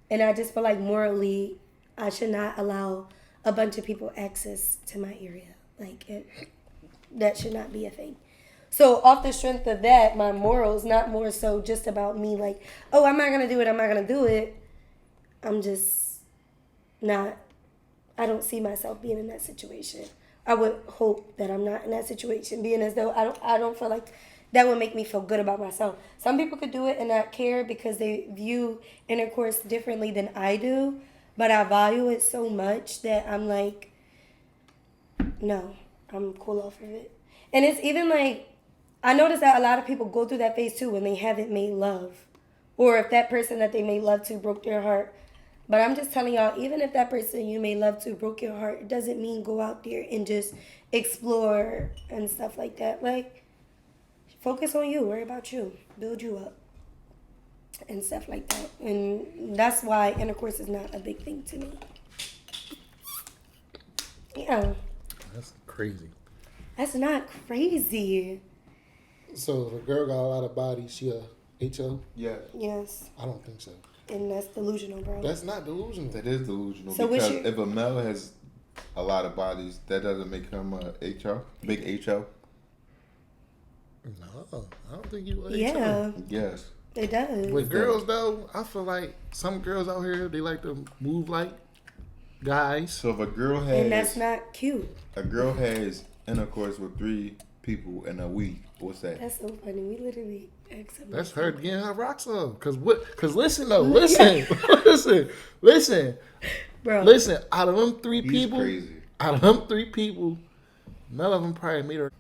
[SPEAKER 1] And I just feel like morally I should not allow a bunch of people access to my area. Like that should not be a thing. So off the strength of that, my morals, not more so just about me like, oh, I'm not going to do it. I'm just not, I don't see myself being in that situation. I would hope that I'm not in that situation, being as though I don't feel like that would make me feel good about myself. Some people could do it and not care because they view intercourse differently than I do, but I value it so much that I'm like, no, I'm cool off of it. And it's even like, I notice that a lot of people go through that phase too when they haven't made love. Or if that person that they made love to broke their heart. But I'm just telling y'all, even if that person you made love to broke your heart, it doesn't mean go out there and just explore and stuff like that. Like, focus on you, worry about you, build you up, and stuff like that. And that's why intercourse is not a big thing to me. Yeah.
[SPEAKER 2] That's crazy.
[SPEAKER 1] That's not crazy.
[SPEAKER 2] So if a girl got a lot of body, she a HO?
[SPEAKER 3] Yeah.
[SPEAKER 1] Yes.
[SPEAKER 2] I don't think so.
[SPEAKER 1] And that's delusional, bro.
[SPEAKER 2] That's not delusional.
[SPEAKER 3] That is delusional.
[SPEAKER 1] So
[SPEAKER 3] because if a male has a lot of bodies, that doesn't make him a HO? Big HO?
[SPEAKER 2] No, I don't think you a
[SPEAKER 1] Yeah.
[SPEAKER 2] HO.
[SPEAKER 3] Yes.
[SPEAKER 1] It does.
[SPEAKER 2] With girls, though, I feel like some girls out here, they like to move like guys.
[SPEAKER 3] So if a girl has...
[SPEAKER 1] And that's not cute.
[SPEAKER 3] A girl has intercourse with 3 people in a week. What's that?
[SPEAKER 1] That's so funny. We literally asked him.
[SPEAKER 2] That's her getting her rocks off. Cause listen though, listen.
[SPEAKER 1] Bro.
[SPEAKER 2] Listen, out of them 3
[SPEAKER 3] He's
[SPEAKER 2] people,
[SPEAKER 3] crazy.
[SPEAKER 2] out of them 3 people, none of them probably made her.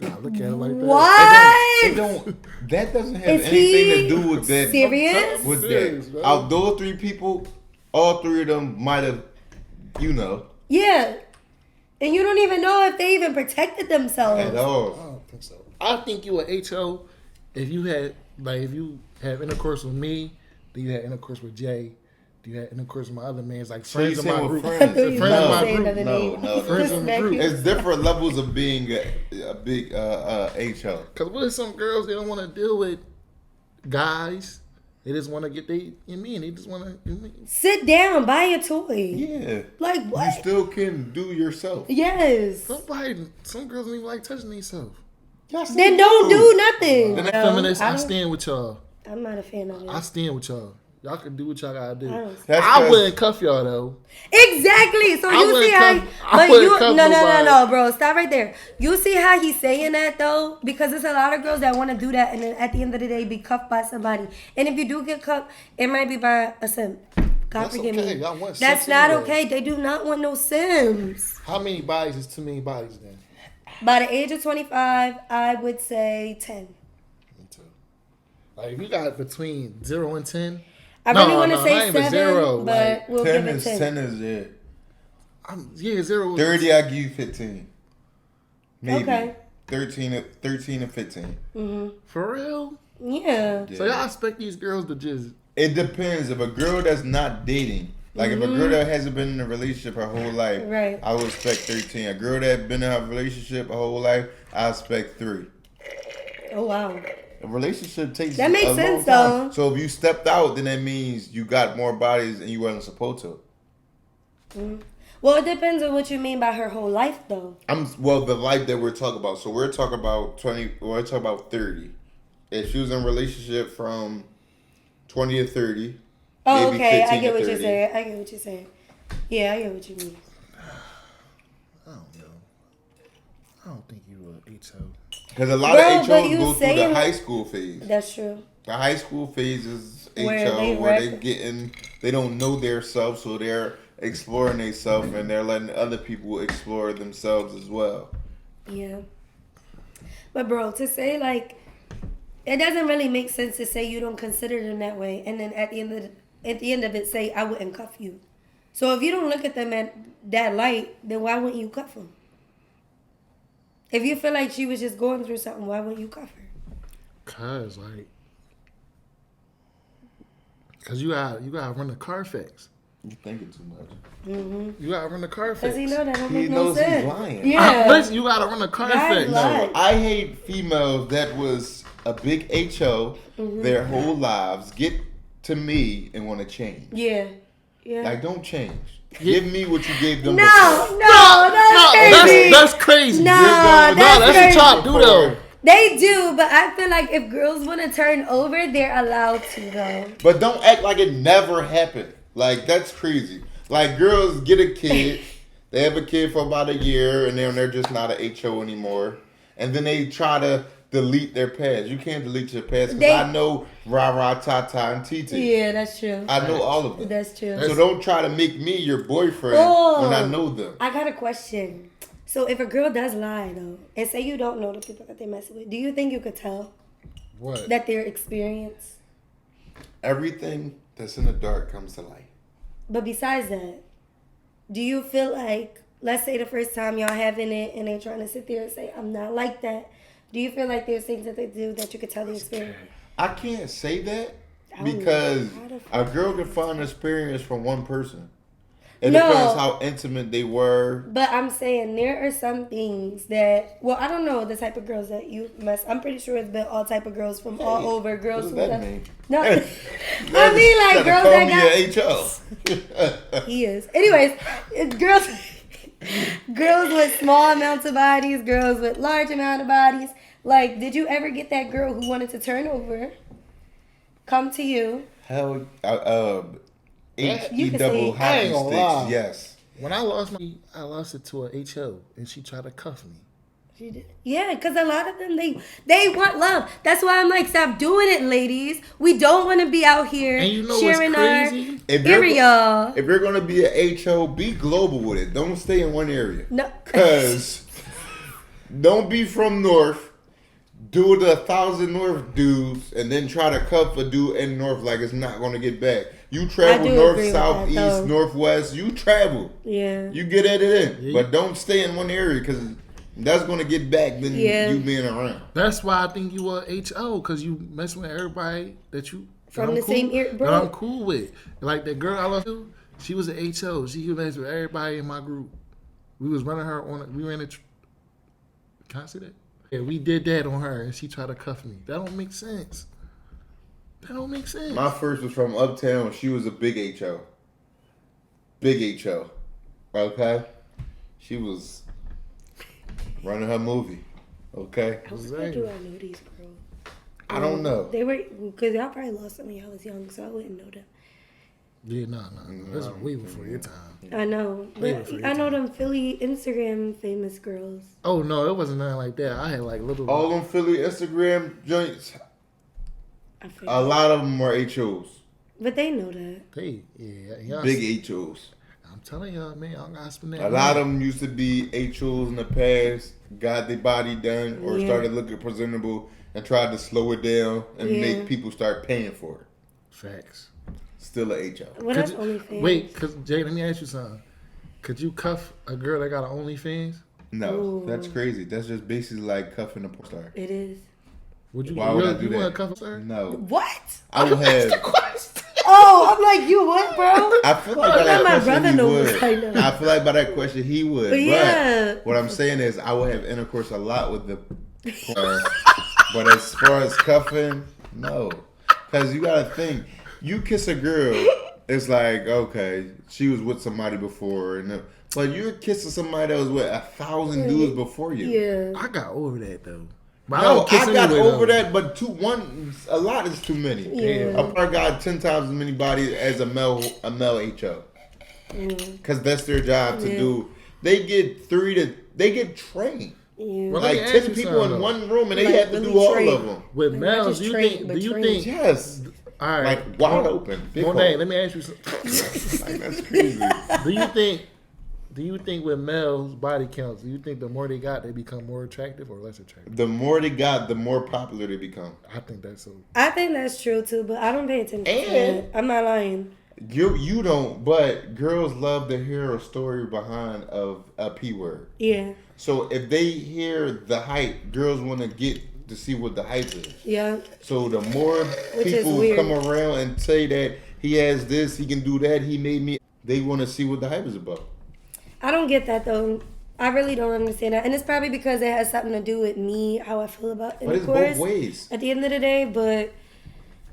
[SPEAKER 2] God, look at her like that.
[SPEAKER 1] What?
[SPEAKER 3] It don't. That doesn't have
[SPEAKER 1] Is
[SPEAKER 3] anything
[SPEAKER 1] he
[SPEAKER 3] to do with that.
[SPEAKER 1] serious?
[SPEAKER 3] With
[SPEAKER 2] Serious,
[SPEAKER 3] that,
[SPEAKER 2] bro.
[SPEAKER 3] out those 3 people, all 3 of them might have,
[SPEAKER 1] Yeah. And you don't even know if they even protected themselves.
[SPEAKER 3] at
[SPEAKER 2] I
[SPEAKER 3] all.
[SPEAKER 2] don't think so. I think you a HO if you have intercourse with me, then you had intercourse with Jay, do that intercourse with my other man. It's like
[SPEAKER 3] So you
[SPEAKER 2] friends of my
[SPEAKER 3] saying
[SPEAKER 2] group.
[SPEAKER 3] with friends?
[SPEAKER 1] I thought you
[SPEAKER 2] Friends
[SPEAKER 1] were
[SPEAKER 2] of my
[SPEAKER 1] saying
[SPEAKER 2] group.
[SPEAKER 1] another name.
[SPEAKER 3] No.
[SPEAKER 2] Friends of the group.
[SPEAKER 3] It's different levels of being a big HO.
[SPEAKER 2] Because what if some girls, they don't want to deal with guys? They just want to get they, they just want to,
[SPEAKER 1] Sit down, buy a toy.
[SPEAKER 3] Yeah.
[SPEAKER 1] Like
[SPEAKER 3] You
[SPEAKER 1] what?
[SPEAKER 3] still can do yourself.
[SPEAKER 1] Yes.
[SPEAKER 2] Some girls don't even like touching themselves.
[SPEAKER 3] Yes,
[SPEAKER 1] Then
[SPEAKER 3] they
[SPEAKER 1] don't do nothing.
[SPEAKER 3] Then
[SPEAKER 1] No,
[SPEAKER 2] Feminists, I
[SPEAKER 1] don't-
[SPEAKER 2] stand with y'all.
[SPEAKER 1] I'm not a fan of it.
[SPEAKER 2] I stand with y'all. Y'all can do what y'all gotta do.
[SPEAKER 3] That's
[SPEAKER 2] I
[SPEAKER 3] 'cause-
[SPEAKER 2] wouldn't cuff y'all though.
[SPEAKER 1] Exactly. So
[SPEAKER 2] I
[SPEAKER 1] you see
[SPEAKER 2] wouldn't
[SPEAKER 1] how,
[SPEAKER 2] cuff- I
[SPEAKER 1] but
[SPEAKER 2] wouldn't
[SPEAKER 1] you
[SPEAKER 2] cuff
[SPEAKER 1] no,
[SPEAKER 2] nobody.
[SPEAKER 1] bro. Stop right there. You see how he's saying that though, because there's a lot of girls that want to do that, and then at the end of the day, be cuffed by somebody. And if you do get cuffed, it might be by a simp. God
[SPEAKER 2] That's
[SPEAKER 1] forgive
[SPEAKER 2] okay.
[SPEAKER 1] me.
[SPEAKER 2] Y'all want
[SPEAKER 1] That's
[SPEAKER 2] simps
[SPEAKER 1] not
[SPEAKER 2] anyway.
[SPEAKER 1] okay. They do not want no sims.
[SPEAKER 2] How many bodies is too many bodies then?
[SPEAKER 1] By the age of 25, I would say 10.
[SPEAKER 2] Me too. Like if you got between 0 and 10.
[SPEAKER 1] I really want to
[SPEAKER 2] not
[SPEAKER 1] say
[SPEAKER 2] even
[SPEAKER 1] 7,
[SPEAKER 2] zero.
[SPEAKER 1] but
[SPEAKER 2] Like,
[SPEAKER 1] we'll
[SPEAKER 3] 10
[SPEAKER 1] give it
[SPEAKER 3] is
[SPEAKER 1] 10.
[SPEAKER 3] 10 is it.
[SPEAKER 2] Yeah, 0.
[SPEAKER 3] 30, I give you 15. Maybe.
[SPEAKER 1] Okay.
[SPEAKER 3] 13 and 15.
[SPEAKER 2] For real?
[SPEAKER 1] Yeah.
[SPEAKER 2] So y'all expect these girls to just
[SPEAKER 3] It depends. If a girl that's not dating, like if a girl that hasn't been in a relationship her whole life,
[SPEAKER 1] Right.
[SPEAKER 3] I would expect 13. A girl that been in a relationship her whole life, I expect 3.
[SPEAKER 1] Oh, wow.
[SPEAKER 3] A relationship takes
[SPEAKER 1] That makes
[SPEAKER 3] a long
[SPEAKER 1] sense,
[SPEAKER 3] time.
[SPEAKER 1] though.
[SPEAKER 3] So if you stepped out, then that means you got more bodies and you wasn't supposed to.
[SPEAKER 1] Well, it depends on what you mean by her whole life, though.
[SPEAKER 3] The life that we're talking about. So we're talking about 20. We're talking about 30. If she was in a relationship from 20 to 30.
[SPEAKER 1] Oh,
[SPEAKER 3] maybe
[SPEAKER 1] okay.
[SPEAKER 3] 15
[SPEAKER 1] I
[SPEAKER 3] to
[SPEAKER 1] get what you're
[SPEAKER 3] 30.
[SPEAKER 1] saying. I get what you're saying. Yeah, I get what you mean.
[SPEAKER 2] I don't know. I don't think you were HO.
[SPEAKER 3] Because a lot
[SPEAKER 1] Bro,
[SPEAKER 3] of
[SPEAKER 1] but
[SPEAKER 3] HOs
[SPEAKER 1] you
[SPEAKER 3] go through
[SPEAKER 1] saying-
[SPEAKER 3] the high school phase.
[SPEAKER 1] That's true.
[SPEAKER 3] The high school phase is
[SPEAKER 1] Where
[SPEAKER 3] HO,
[SPEAKER 1] they
[SPEAKER 3] where they
[SPEAKER 1] rec-
[SPEAKER 3] they don't know their self, so they're exploring themselves and they're letting other people explore themselves as well.
[SPEAKER 1] Yeah. But, bro, to say, like, it doesn't really make sense to say you don't consider them that way, and then at the end of it, say, I wouldn't cuff you. So if you don't look at them at that light, then why wouldn't you cuff them? If you feel like she was just going through something, why wouldn't you cuff her?
[SPEAKER 2] Cause you gotta run the Carfax.
[SPEAKER 3] You thinking too much.
[SPEAKER 2] You gotta run the Carfax.
[SPEAKER 1] Because he know that don't
[SPEAKER 3] He
[SPEAKER 1] make no
[SPEAKER 3] knows he's
[SPEAKER 1] sense.
[SPEAKER 3] lying.
[SPEAKER 1] Yeah.
[SPEAKER 2] Listen, you gotta run the Carfax.
[SPEAKER 1] Guys lie.
[SPEAKER 3] I hate females that was a big HO their whole lives, get to me and want to change.
[SPEAKER 1] Yeah. Yeah.
[SPEAKER 3] Like, don't change. Give me what you gave them
[SPEAKER 1] no,
[SPEAKER 3] before.
[SPEAKER 1] that's crazy.
[SPEAKER 2] That's crazy.
[SPEAKER 1] No,
[SPEAKER 3] You're going-
[SPEAKER 1] that's
[SPEAKER 2] that's
[SPEAKER 1] crazy.
[SPEAKER 2] what y'all do though.
[SPEAKER 1] They do, but I feel like if girls want to turn over, they're allowed to, though.
[SPEAKER 3] But don't act like it never happened. Like, that's crazy. Like, girls get a kid, they have a kid for about a year, and then they're just not an HO anymore. And then they try to delete their past. You can't delete your past, because I know Ra, Tata, and Titi.
[SPEAKER 1] Yeah, that's true.
[SPEAKER 3] I know all of them.
[SPEAKER 1] That's true.
[SPEAKER 3] So don't try to make me your boyfriend
[SPEAKER 1] Oh.
[SPEAKER 3] when I know them.
[SPEAKER 1] I got a question. So if a girl does lie, though, and say you don't know the people that they mess with, do you think you could tell
[SPEAKER 2] What?
[SPEAKER 1] that they're experienced?
[SPEAKER 3] Everything that's in the dark comes to light.
[SPEAKER 1] But besides that, do you feel like, let's say the first time y'all having it and they trying to sit there and say, I'm not like that. Do you feel like there's things that they do that you could tell the experience?
[SPEAKER 3] I can't say that
[SPEAKER 1] I don't know.
[SPEAKER 3] because
[SPEAKER 1] How the fuck-
[SPEAKER 3] a girl can find experience from one person. It
[SPEAKER 1] No.
[SPEAKER 3] depends how intimate they were.
[SPEAKER 1] But I'm saying there are some things that, well, I don't know the type of girls that you mess. I'm pretty sure it's been all type of girls from all over. Girls
[SPEAKER 3] What
[SPEAKER 1] who
[SPEAKER 3] does that
[SPEAKER 1] done-
[SPEAKER 3] mean?
[SPEAKER 1] No, I mean like girls
[SPEAKER 3] call
[SPEAKER 1] that
[SPEAKER 3] me
[SPEAKER 1] got.
[SPEAKER 3] a HO.
[SPEAKER 1] He is. Anyways, it's girls, girls with small amounts of bodies, girls with large amount of bodies. Like, did you ever get that girl who wanted to turn over, come to you?
[SPEAKER 3] Hell, H
[SPEAKER 1] You
[SPEAKER 3] E
[SPEAKER 1] can
[SPEAKER 3] double
[SPEAKER 1] say-
[SPEAKER 2] I
[SPEAKER 3] hockey
[SPEAKER 2] ain't gonna
[SPEAKER 3] sticks.
[SPEAKER 2] lie.
[SPEAKER 3] Yes.
[SPEAKER 2] When I lost it to a HO, and she tried to cuff me.
[SPEAKER 1] She did. Yeah, because a lot of them, they want love. That's why I'm like, stop doing it, ladies. We don't want to be out here
[SPEAKER 2] And you know what's
[SPEAKER 1] sharing
[SPEAKER 2] crazy?
[SPEAKER 3] If you're,
[SPEAKER 1] area.
[SPEAKER 3] if you're gonna be a HO, be global with it. Don't stay in one area.
[SPEAKER 1] No.
[SPEAKER 3] Cause don't be from North. Do the 1,000 North dudes and then try to cuff a dude in North like it's not gonna get back. You travel
[SPEAKER 1] I do
[SPEAKER 3] north,
[SPEAKER 1] agree with
[SPEAKER 3] south,
[SPEAKER 1] that,
[SPEAKER 3] east,
[SPEAKER 1] though.
[SPEAKER 3] northwest. You travel.
[SPEAKER 1] Yeah.
[SPEAKER 3] You get at it in,
[SPEAKER 2] Yeah.
[SPEAKER 3] but don't stay in one area because that's gonna get back than
[SPEAKER 1] Yeah.
[SPEAKER 3] you being around.
[SPEAKER 2] That's why I think you were HO, because you mess with everybody that you
[SPEAKER 1] from the same ear,
[SPEAKER 2] But
[SPEAKER 1] bro.
[SPEAKER 2] I'm cool with. Like the girl I love to, she was an HO. She was nice with everybody in my group. We was running her on. We ran a. Can I say that? Yeah, we did that on her, and she tried to cuff me. That don't make sense. That don't make sense.
[SPEAKER 3] My first was from Uptown. She was a big HO. Big HO. Okay? She was running her movie. Okay?
[SPEAKER 1] How do I know these, bro?
[SPEAKER 3] I don't know.
[SPEAKER 1] They were, because y'all probably lost them when y'all was young, so I wouldn't know them.
[SPEAKER 2] Yeah, no. That's way before your time.
[SPEAKER 1] I know. But I know them Philly Instagram famous girls.
[SPEAKER 2] Oh, no, it wasn't nothing like that. I had like little...
[SPEAKER 3] All them Philly Instagram joints,
[SPEAKER 1] I forget.
[SPEAKER 3] a lot of them are HOs.
[SPEAKER 1] But they know that.
[SPEAKER 2] Hey, yeah. Y'all
[SPEAKER 3] Big HOs.
[SPEAKER 2] I'm telling y'all, man, y'all gotta spend that
[SPEAKER 3] A lot of them used to be HOs in the past, got their body done, or started looking presentable and tried to slow it down and make people start paying for it.
[SPEAKER 2] Facts.
[SPEAKER 3] Still a HO.
[SPEAKER 1] Well, that's OnlyFans.
[SPEAKER 2] Wait, cause Jay, let me ask you something. Could you cuff a girl that got an OnlyFans?
[SPEAKER 3] No,
[SPEAKER 1] Ooh.
[SPEAKER 3] that's crazy. That's just basically like cuffing a porn star.
[SPEAKER 1] It is.
[SPEAKER 2] Would you?
[SPEAKER 3] Why would I do
[SPEAKER 2] you
[SPEAKER 3] that?
[SPEAKER 2] want to cuff her?
[SPEAKER 3] No.
[SPEAKER 1] What?
[SPEAKER 3] I would have.
[SPEAKER 1] Oh, I'm like, you would, bro?
[SPEAKER 3] I feel like by that
[SPEAKER 1] my
[SPEAKER 3] question
[SPEAKER 1] brother
[SPEAKER 3] he
[SPEAKER 1] knows
[SPEAKER 3] would.
[SPEAKER 1] right now.
[SPEAKER 3] I feel like by that question he would.
[SPEAKER 1] Yeah.
[SPEAKER 3] But what I'm saying is I would have intercourse a lot with the porn. But as far as cuffing, no. Because you got to think, you kiss a girl, it's like, okay, she was with somebody before. But you're kissing somebody that was with 1,000 dudes before you.
[SPEAKER 1] Yeah.
[SPEAKER 2] I got over that though. But
[SPEAKER 3] No,
[SPEAKER 2] don't kiss
[SPEAKER 3] I got
[SPEAKER 2] anyway,
[SPEAKER 3] over
[SPEAKER 2] though.
[SPEAKER 3] that, but a lot is too many.
[SPEAKER 1] Yeah.
[SPEAKER 3] I probably got 10 times as many bodies as a male HO. Because that's their job to do. They get trained.
[SPEAKER 1] Yeah.
[SPEAKER 2] Well,
[SPEAKER 3] Like
[SPEAKER 2] let me ask
[SPEAKER 3] 10
[SPEAKER 2] you
[SPEAKER 3] people
[SPEAKER 2] something,
[SPEAKER 3] in
[SPEAKER 2] though.
[SPEAKER 3] one room and they
[SPEAKER 1] Like,
[SPEAKER 3] have to
[SPEAKER 1] really
[SPEAKER 3] do all
[SPEAKER 1] trained.
[SPEAKER 3] of them.
[SPEAKER 2] With
[SPEAKER 1] Like,
[SPEAKER 2] males,
[SPEAKER 1] not just
[SPEAKER 2] do you
[SPEAKER 1] trained,
[SPEAKER 2] think?
[SPEAKER 1] but
[SPEAKER 2] Do you
[SPEAKER 1] trained.
[SPEAKER 2] think?
[SPEAKER 3] Yes.
[SPEAKER 2] All right,
[SPEAKER 3] Like wide open. Big
[SPEAKER 2] Monet,
[SPEAKER 3] hole.
[SPEAKER 2] let me ask you something.
[SPEAKER 3] Like, that's crazy.
[SPEAKER 2] Do you think with males' body counts, do you think the more they got, they become more attractive or less attractive?
[SPEAKER 3] The more they got, the more popular they become.
[SPEAKER 2] I think that's so.
[SPEAKER 1] I think that's true, too, but I don't pay attention to
[SPEAKER 3] And-
[SPEAKER 1] that. I'm not lying.
[SPEAKER 3] You don't, but girls love to hear a story behind of a P word.
[SPEAKER 1] Yeah.
[SPEAKER 3] So if they hear the hype, girls want to get to see what the hype is.
[SPEAKER 1] Yeah.
[SPEAKER 3] So the more
[SPEAKER 1] Which is
[SPEAKER 3] people
[SPEAKER 1] weird.
[SPEAKER 3] come around and say that he has this, he can do that, he made me, they want to see what the hype is about.
[SPEAKER 1] I don't get that, though. I really don't understand that. And it's probably because it has something to do with me, how I feel about
[SPEAKER 3] But it's
[SPEAKER 1] intercourse
[SPEAKER 3] both ways.
[SPEAKER 1] at the end of the day, but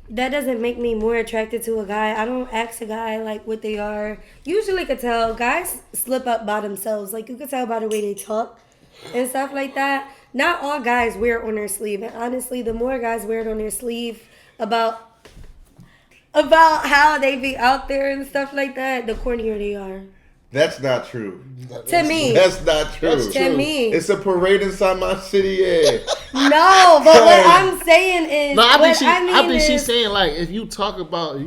[SPEAKER 1] that doesn't make me more attracted to a guy. I don't ask a guy like what they are. Usually could tell guys slip up by themselves. Like you could tell by the way they talk and stuff like that. Not all guys wear it on their sleeve. And honestly, the more guys wear it on their sleeve about how they be out there and stuff like that, the cornier they are.
[SPEAKER 3] That's not true.
[SPEAKER 1] To me.
[SPEAKER 3] That's not true.
[SPEAKER 2] That's
[SPEAKER 1] To me.
[SPEAKER 3] It's a parade inside my city, yeah.
[SPEAKER 1] No, but what I'm saying is,
[SPEAKER 2] No, I think
[SPEAKER 1] mean
[SPEAKER 2] she's
[SPEAKER 1] is,
[SPEAKER 2] saying like if you talk about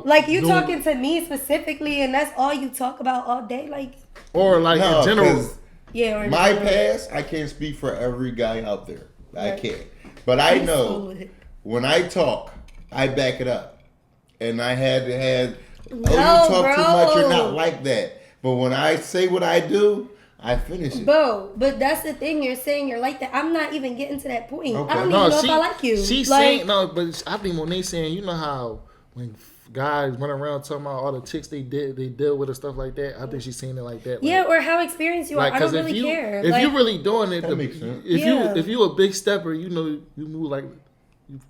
[SPEAKER 1] like you
[SPEAKER 2] doing-
[SPEAKER 1] talking to me specifically, and that's all you talk about all day, like
[SPEAKER 2] or like
[SPEAKER 3] No,
[SPEAKER 2] in general.
[SPEAKER 3] 'cause
[SPEAKER 1] yeah. Or
[SPEAKER 3] my past, I can't speak for every guy out there. I
[SPEAKER 1] Right.
[SPEAKER 3] can't. But I
[SPEAKER 1] I'm
[SPEAKER 3] know
[SPEAKER 1] so-
[SPEAKER 3] when I talk, I back it up. And I had to have, oh, you
[SPEAKER 1] No,
[SPEAKER 3] talk too much, you're
[SPEAKER 1] bro.
[SPEAKER 3] not like that. But when I say what I do, I finish it.
[SPEAKER 1] Bro, but that's the thing. You're saying you're like that. I'm not even getting to that point.
[SPEAKER 3] Okay.
[SPEAKER 1] I don't
[SPEAKER 2] No,
[SPEAKER 1] even know if I like you.
[SPEAKER 2] She's
[SPEAKER 1] like,
[SPEAKER 2] saying no, but I think Monet saying, you know how when guys run around talking about all the chicks they deal with and stuff like that. I think she's saying it like that.
[SPEAKER 1] yeah,
[SPEAKER 2] like,
[SPEAKER 1] or how experienced you are. I
[SPEAKER 2] 'cause
[SPEAKER 1] don't really care.
[SPEAKER 2] If
[SPEAKER 1] like,
[SPEAKER 2] you're really doing it,
[SPEAKER 3] That makes sense.
[SPEAKER 1] Yeah.
[SPEAKER 2] if you a big stepper, you know you move like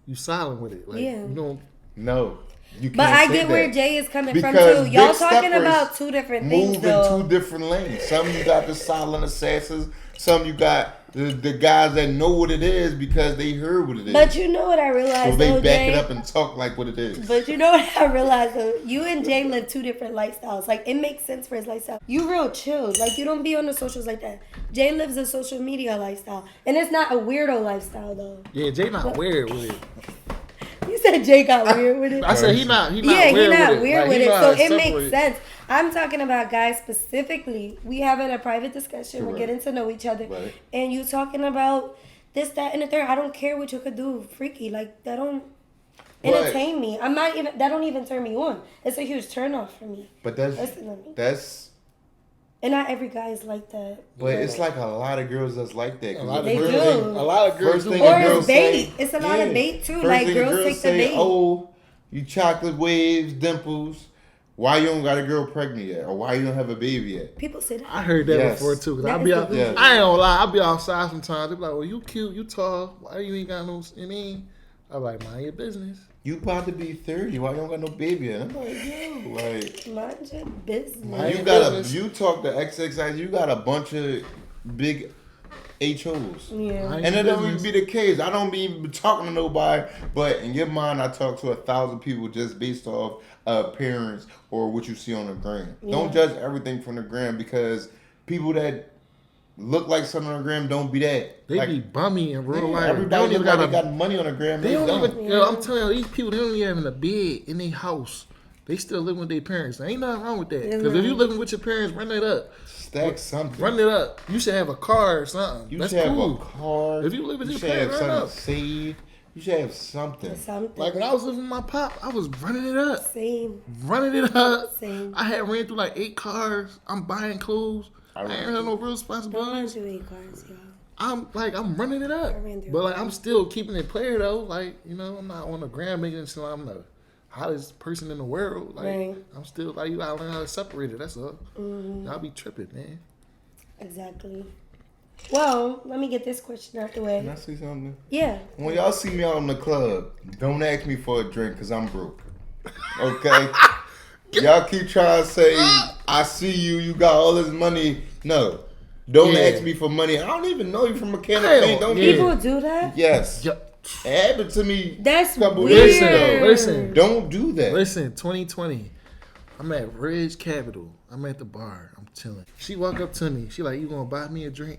[SPEAKER 2] you silent with it. Like,
[SPEAKER 1] Yeah.
[SPEAKER 2] you don't.
[SPEAKER 3] No. You can't
[SPEAKER 1] but I
[SPEAKER 3] say
[SPEAKER 1] get
[SPEAKER 3] that.
[SPEAKER 1] where Jay is coming
[SPEAKER 3] Because
[SPEAKER 1] from too. Y'all
[SPEAKER 3] big
[SPEAKER 1] talking
[SPEAKER 3] steppers
[SPEAKER 1] about two different things
[SPEAKER 3] move
[SPEAKER 1] though.
[SPEAKER 3] in two different lanes. Some you got the silent assassins. Some you got the guys that know what it is because they heard what it is.
[SPEAKER 1] But you know what I realized
[SPEAKER 3] so they
[SPEAKER 1] though,
[SPEAKER 3] back
[SPEAKER 1] Jay?
[SPEAKER 3] it up and talk like what it is.
[SPEAKER 1] But you know what I realized though? You and Jay live two different lifestyles. Like it makes sense for his lifestyle. You real chill. Like you don't be on the socials like that. Jay lives a social media lifestyle. And it's not a weirdo lifestyle though.
[SPEAKER 2] Yeah, Jay not weird with it.
[SPEAKER 1] You said Jay got weird with it.
[SPEAKER 2] I said he not
[SPEAKER 1] Yeah,
[SPEAKER 2] weird
[SPEAKER 1] he's not
[SPEAKER 2] with it.
[SPEAKER 1] weird
[SPEAKER 2] Like,
[SPEAKER 1] with
[SPEAKER 2] he
[SPEAKER 1] it.
[SPEAKER 2] know
[SPEAKER 1] So
[SPEAKER 2] how to
[SPEAKER 1] it makes
[SPEAKER 2] separate.
[SPEAKER 1] sense. I'm talking about guys specifically. We having a private discussion. We're
[SPEAKER 3] Correct.
[SPEAKER 1] getting to know each other.
[SPEAKER 3] Right.
[SPEAKER 1] And you talking about this, that, and the third. I don't care what you could do. Freaky. Like, that don't
[SPEAKER 3] But-
[SPEAKER 1] entertain me. I'm not even, that don't even turn me on. It's a huge turn off for me.
[SPEAKER 3] But
[SPEAKER 1] Listen to me.
[SPEAKER 3] that's
[SPEAKER 1] And not every guy is like that.
[SPEAKER 3] but it's like a lot of girls that's like that. 'Cause
[SPEAKER 2] A lot of
[SPEAKER 1] They
[SPEAKER 2] girls,
[SPEAKER 1] do.
[SPEAKER 2] a lot of girls
[SPEAKER 3] First
[SPEAKER 2] do.
[SPEAKER 3] thing
[SPEAKER 1] Or
[SPEAKER 3] a
[SPEAKER 1] it's
[SPEAKER 3] girl
[SPEAKER 1] bait.
[SPEAKER 3] say-
[SPEAKER 1] It's a lot of bait, too.
[SPEAKER 3] First
[SPEAKER 1] Like,
[SPEAKER 3] thing
[SPEAKER 1] girls
[SPEAKER 3] girls
[SPEAKER 1] take the
[SPEAKER 3] say,
[SPEAKER 1] bait.
[SPEAKER 3] oh, You chocolate waves, dimples. Why you don't got a girl pregnant yet? Or why you don't have a baby yet?
[SPEAKER 1] People say that.
[SPEAKER 2] I heard that
[SPEAKER 3] Yes.
[SPEAKER 2] before too. Cause
[SPEAKER 1] That
[SPEAKER 2] I
[SPEAKER 1] is
[SPEAKER 2] be
[SPEAKER 1] the
[SPEAKER 2] out,
[SPEAKER 1] reason.
[SPEAKER 2] I ain't gonna lie. I be outside sometimes. They be like, "Well, you cute, you tall. Why you ain't got no?" I mean, I'm like, mind your business.
[SPEAKER 3] You about to be 30. Why you don't got no baby yet? I'm like, yo, like.
[SPEAKER 1] Mind your business.
[SPEAKER 2] Mind
[SPEAKER 3] You
[SPEAKER 2] your
[SPEAKER 3] got
[SPEAKER 2] business.
[SPEAKER 3] you talk to XXX, you got a bunch of big HOs.
[SPEAKER 1] Yeah.
[SPEAKER 2] Mind
[SPEAKER 3] And
[SPEAKER 2] your
[SPEAKER 3] it don't
[SPEAKER 2] business.
[SPEAKER 3] even be the case. I don't be talking to nobody, but in your mind, I talk to 1,000 people just based off appearance or what you see on the gram. Don't judge everything from the gram because people that look like something on the gram don't be that.
[SPEAKER 2] They
[SPEAKER 3] like,
[SPEAKER 2] be bummy in real life. They
[SPEAKER 3] everybody
[SPEAKER 2] don't
[SPEAKER 3] look
[SPEAKER 2] even
[SPEAKER 3] like
[SPEAKER 2] got
[SPEAKER 3] they
[SPEAKER 2] a.
[SPEAKER 3] got money on the gram.
[SPEAKER 2] They don't
[SPEAKER 3] don't.
[SPEAKER 2] even. Yo, I'm telling you, these people they don't even have a bed in their house. They still living with their parents. There ain't nothing wrong with that. Because if you living with your parents, run it up.
[SPEAKER 3] Stack something.
[SPEAKER 2] Run it up. You should have a car or something.
[SPEAKER 3] You
[SPEAKER 2] That's
[SPEAKER 3] should
[SPEAKER 2] cool.
[SPEAKER 3] have a car.
[SPEAKER 2] If you live with
[SPEAKER 3] you
[SPEAKER 2] your
[SPEAKER 3] should have
[SPEAKER 2] parents, run
[SPEAKER 3] something
[SPEAKER 2] up.
[SPEAKER 3] saved. You should have something.
[SPEAKER 1] Something.
[SPEAKER 2] Like when I was living with my pop, I was running it up.
[SPEAKER 1] Same.
[SPEAKER 2] Running it up.
[SPEAKER 1] Same.
[SPEAKER 2] I had ran through like 8 cars. I'm buying clothes. I ain't had no real
[SPEAKER 1] Don't run
[SPEAKER 2] responsibilities.
[SPEAKER 1] through 8 cars, y'all.
[SPEAKER 2] I'm running it up.
[SPEAKER 1] I ran through
[SPEAKER 2] But like
[SPEAKER 1] it.
[SPEAKER 2] I'm still keeping it player though. Like, you know, I'm not on the gram making until I'm the hottest person in the world. Like
[SPEAKER 1] Right.
[SPEAKER 2] I'm still like you gotta learn how to separate it, that's all. Y'all be tripping, man.
[SPEAKER 1] Exactly. Well, let me get this question out the way.
[SPEAKER 3] Can I say something?
[SPEAKER 1] Yeah.
[SPEAKER 3] When y'all see me out in the club, don't ask me for a drink because I'm broke. Okay? Y'all keep trying to say, I see you, you got all this money. No. Don't
[SPEAKER 2] Yeah.
[SPEAKER 3] ask me for money. I don't even know you from a can
[SPEAKER 2] Hell,
[SPEAKER 3] of paint. Don't
[SPEAKER 2] yeah.
[SPEAKER 1] People do that?
[SPEAKER 3] Yes.
[SPEAKER 2] Yo,
[SPEAKER 3] It happened to me
[SPEAKER 1] That's
[SPEAKER 3] a couple
[SPEAKER 1] weird.
[SPEAKER 3] days ago.
[SPEAKER 2] Listen.
[SPEAKER 3] Don't do that.
[SPEAKER 2] listen, 2020. I'm at Ridge Capital. I'm at the bar. I'm chilling. She walk up to me. She like, you gonna buy me a drink?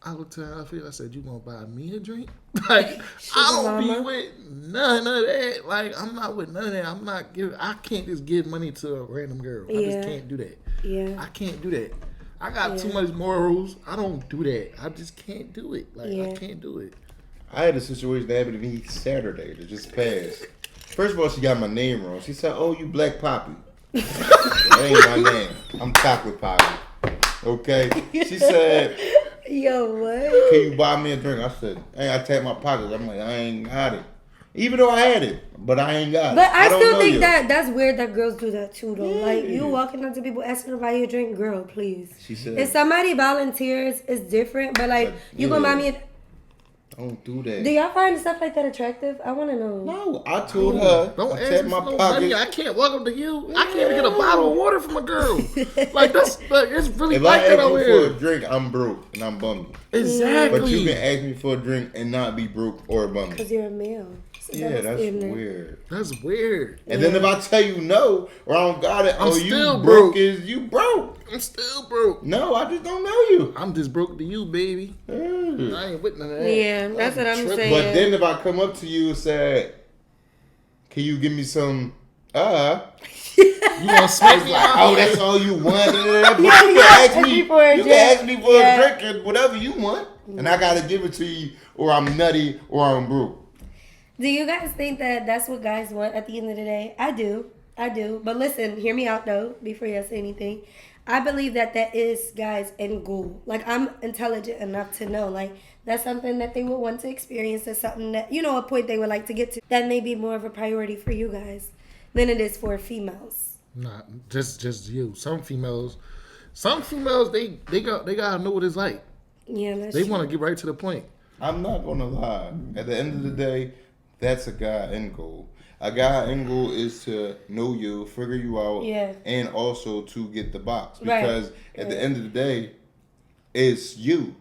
[SPEAKER 2] I looked at her. I said, you gonna buy me a drink? Like, I don't be
[SPEAKER 1] mama.
[SPEAKER 2] with none of that. Like, I'm not with none of that. I'm not giving. I can't just give money to a random girl. I
[SPEAKER 1] Yeah.
[SPEAKER 2] just can't do that.
[SPEAKER 1] Yeah.
[SPEAKER 2] I can't do that. I got too
[SPEAKER 1] Yeah.
[SPEAKER 2] much morals. I don't do that. I just can't do it. Like,
[SPEAKER 1] Yeah.
[SPEAKER 2] I can't do it.
[SPEAKER 3] I had a situation that happened to me Saturday that just passed. First of all, she got my name wrong. She said, oh, you Black Poppy. That ain't my name. I'm Chocolate Poppy. Okay? She said,
[SPEAKER 1] Yo, what?
[SPEAKER 3] can you buy me a drink? I said, hey, I tapped my pockets. I'm like, I ain't got it. Even though I had it, but I ain't got it.
[SPEAKER 1] But I
[SPEAKER 3] don't
[SPEAKER 1] still
[SPEAKER 3] know
[SPEAKER 1] think
[SPEAKER 3] you.
[SPEAKER 1] that's weird that girls do that too, though.
[SPEAKER 3] Yeah.
[SPEAKER 1] Like, you walking up to people asking to buy you a drink, girl, please.
[SPEAKER 3] She said,
[SPEAKER 1] If somebody volunteers, it's different. But, like, you gonna buy me a...
[SPEAKER 3] don't do that.
[SPEAKER 1] Do y'all find stuff like that attractive? I want to know.
[SPEAKER 3] No, I told her,
[SPEAKER 2] Don't
[SPEAKER 3] I
[SPEAKER 2] ask
[SPEAKER 3] tapped
[SPEAKER 2] me
[SPEAKER 3] my
[SPEAKER 2] for no money. I
[SPEAKER 3] pockets.
[SPEAKER 2] can't walk up to you. I can't even get a bottle of water from a girl. Like it's really
[SPEAKER 3] If
[SPEAKER 2] like
[SPEAKER 3] I
[SPEAKER 2] that
[SPEAKER 3] ask
[SPEAKER 2] over
[SPEAKER 3] you for a
[SPEAKER 2] here.
[SPEAKER 3] drink, I'm broke and I'm bummy.
[SPEAKER 2] Exactly.
[SPEAKER 3] But you can ask me for a drink and not be broke or bummy.
[SPEAKER 1] Because you're a male. So
[SPEAKER 3] Yeah, that's
[SPEAKER 1] ignorant.
[SPEAKER 3] weird.
[SPEAKER 2] That's weird.
[SPEAKER 3] And then if I tell you no or I don't got it,
[SPEAKER 2] I'm
[SPEAKER 3] oh,
[SPEAKER 2] still
[SPEAKER 3] you
[SPEAKER 2] broke.
[SPEAKER 3] is you broke.
[SPEAKER 2] I'm still broke.
[SPEAKER 3] No, I just don't know you.
[SPEAKER 2] I'm just broke to you, baby.
[SPEAKER 3] Mm.
[SPEAKER 2] I ain't with none of that.
[SPEAKER 1] Yeah, that's what I'm
[SPEAKER 2] tripping.
[SPEAKER 1] saying.
[SPEAKER 3] But then if I come up to you and say, can you give me some,
[SPEAKER 2] You gonna smack me
[SPEAKER 3] like,
[SPEAKER 2] out?
[SPEAKER 3] oh, that's all you want. But you
[SPEAKER 1] you
[SPEAKER 3] can
[SPEAKER 1] ask
[SPEAKER 3] ask
[SPEAKER 1] me
[SPEAKER 3] me
[SPEAKER 1] for a
[SPEAKER 3] you
[SPEAKER 1] drink.
[SPEAKER 3] can ask me for
[SPEAKER 1] Yeah.
[SPEAKER 3] a drink and whatever you want. And I got to give it to you or I'm nutty or I'm broke.
[SPEAKER 1] Do you guys think that that's what guys want at the end of the day? I do. But listen, hear me out though, before you say anything. I believe that is guys' end goal. Like, I'm intelligent enough to know, like, that's something that they would want to experience. That's something that, you know, a point they would like to get to. That may be more of a priority for you guys than it is for females.
[SPEAKER 2] Nah, just you. Some females, they gotta know what it's like.
[SPEAKER 1] Yeah, that's
[SPEAKER 2] They
[SPEAKER 1] true.
[SPEAKER 2] want to get right to the point.
[SPEAKER 3] I'm not going to lie. At the end of the day, that's a guy end goal. A guy end goal is to know you, figure you out,
[SPEAKER 1] Yeah.
[SPEAKER 3] and also to get the box.
[SPEAKER 1] Right.
[SPEAKER 3] Because at the end of the day, it's you.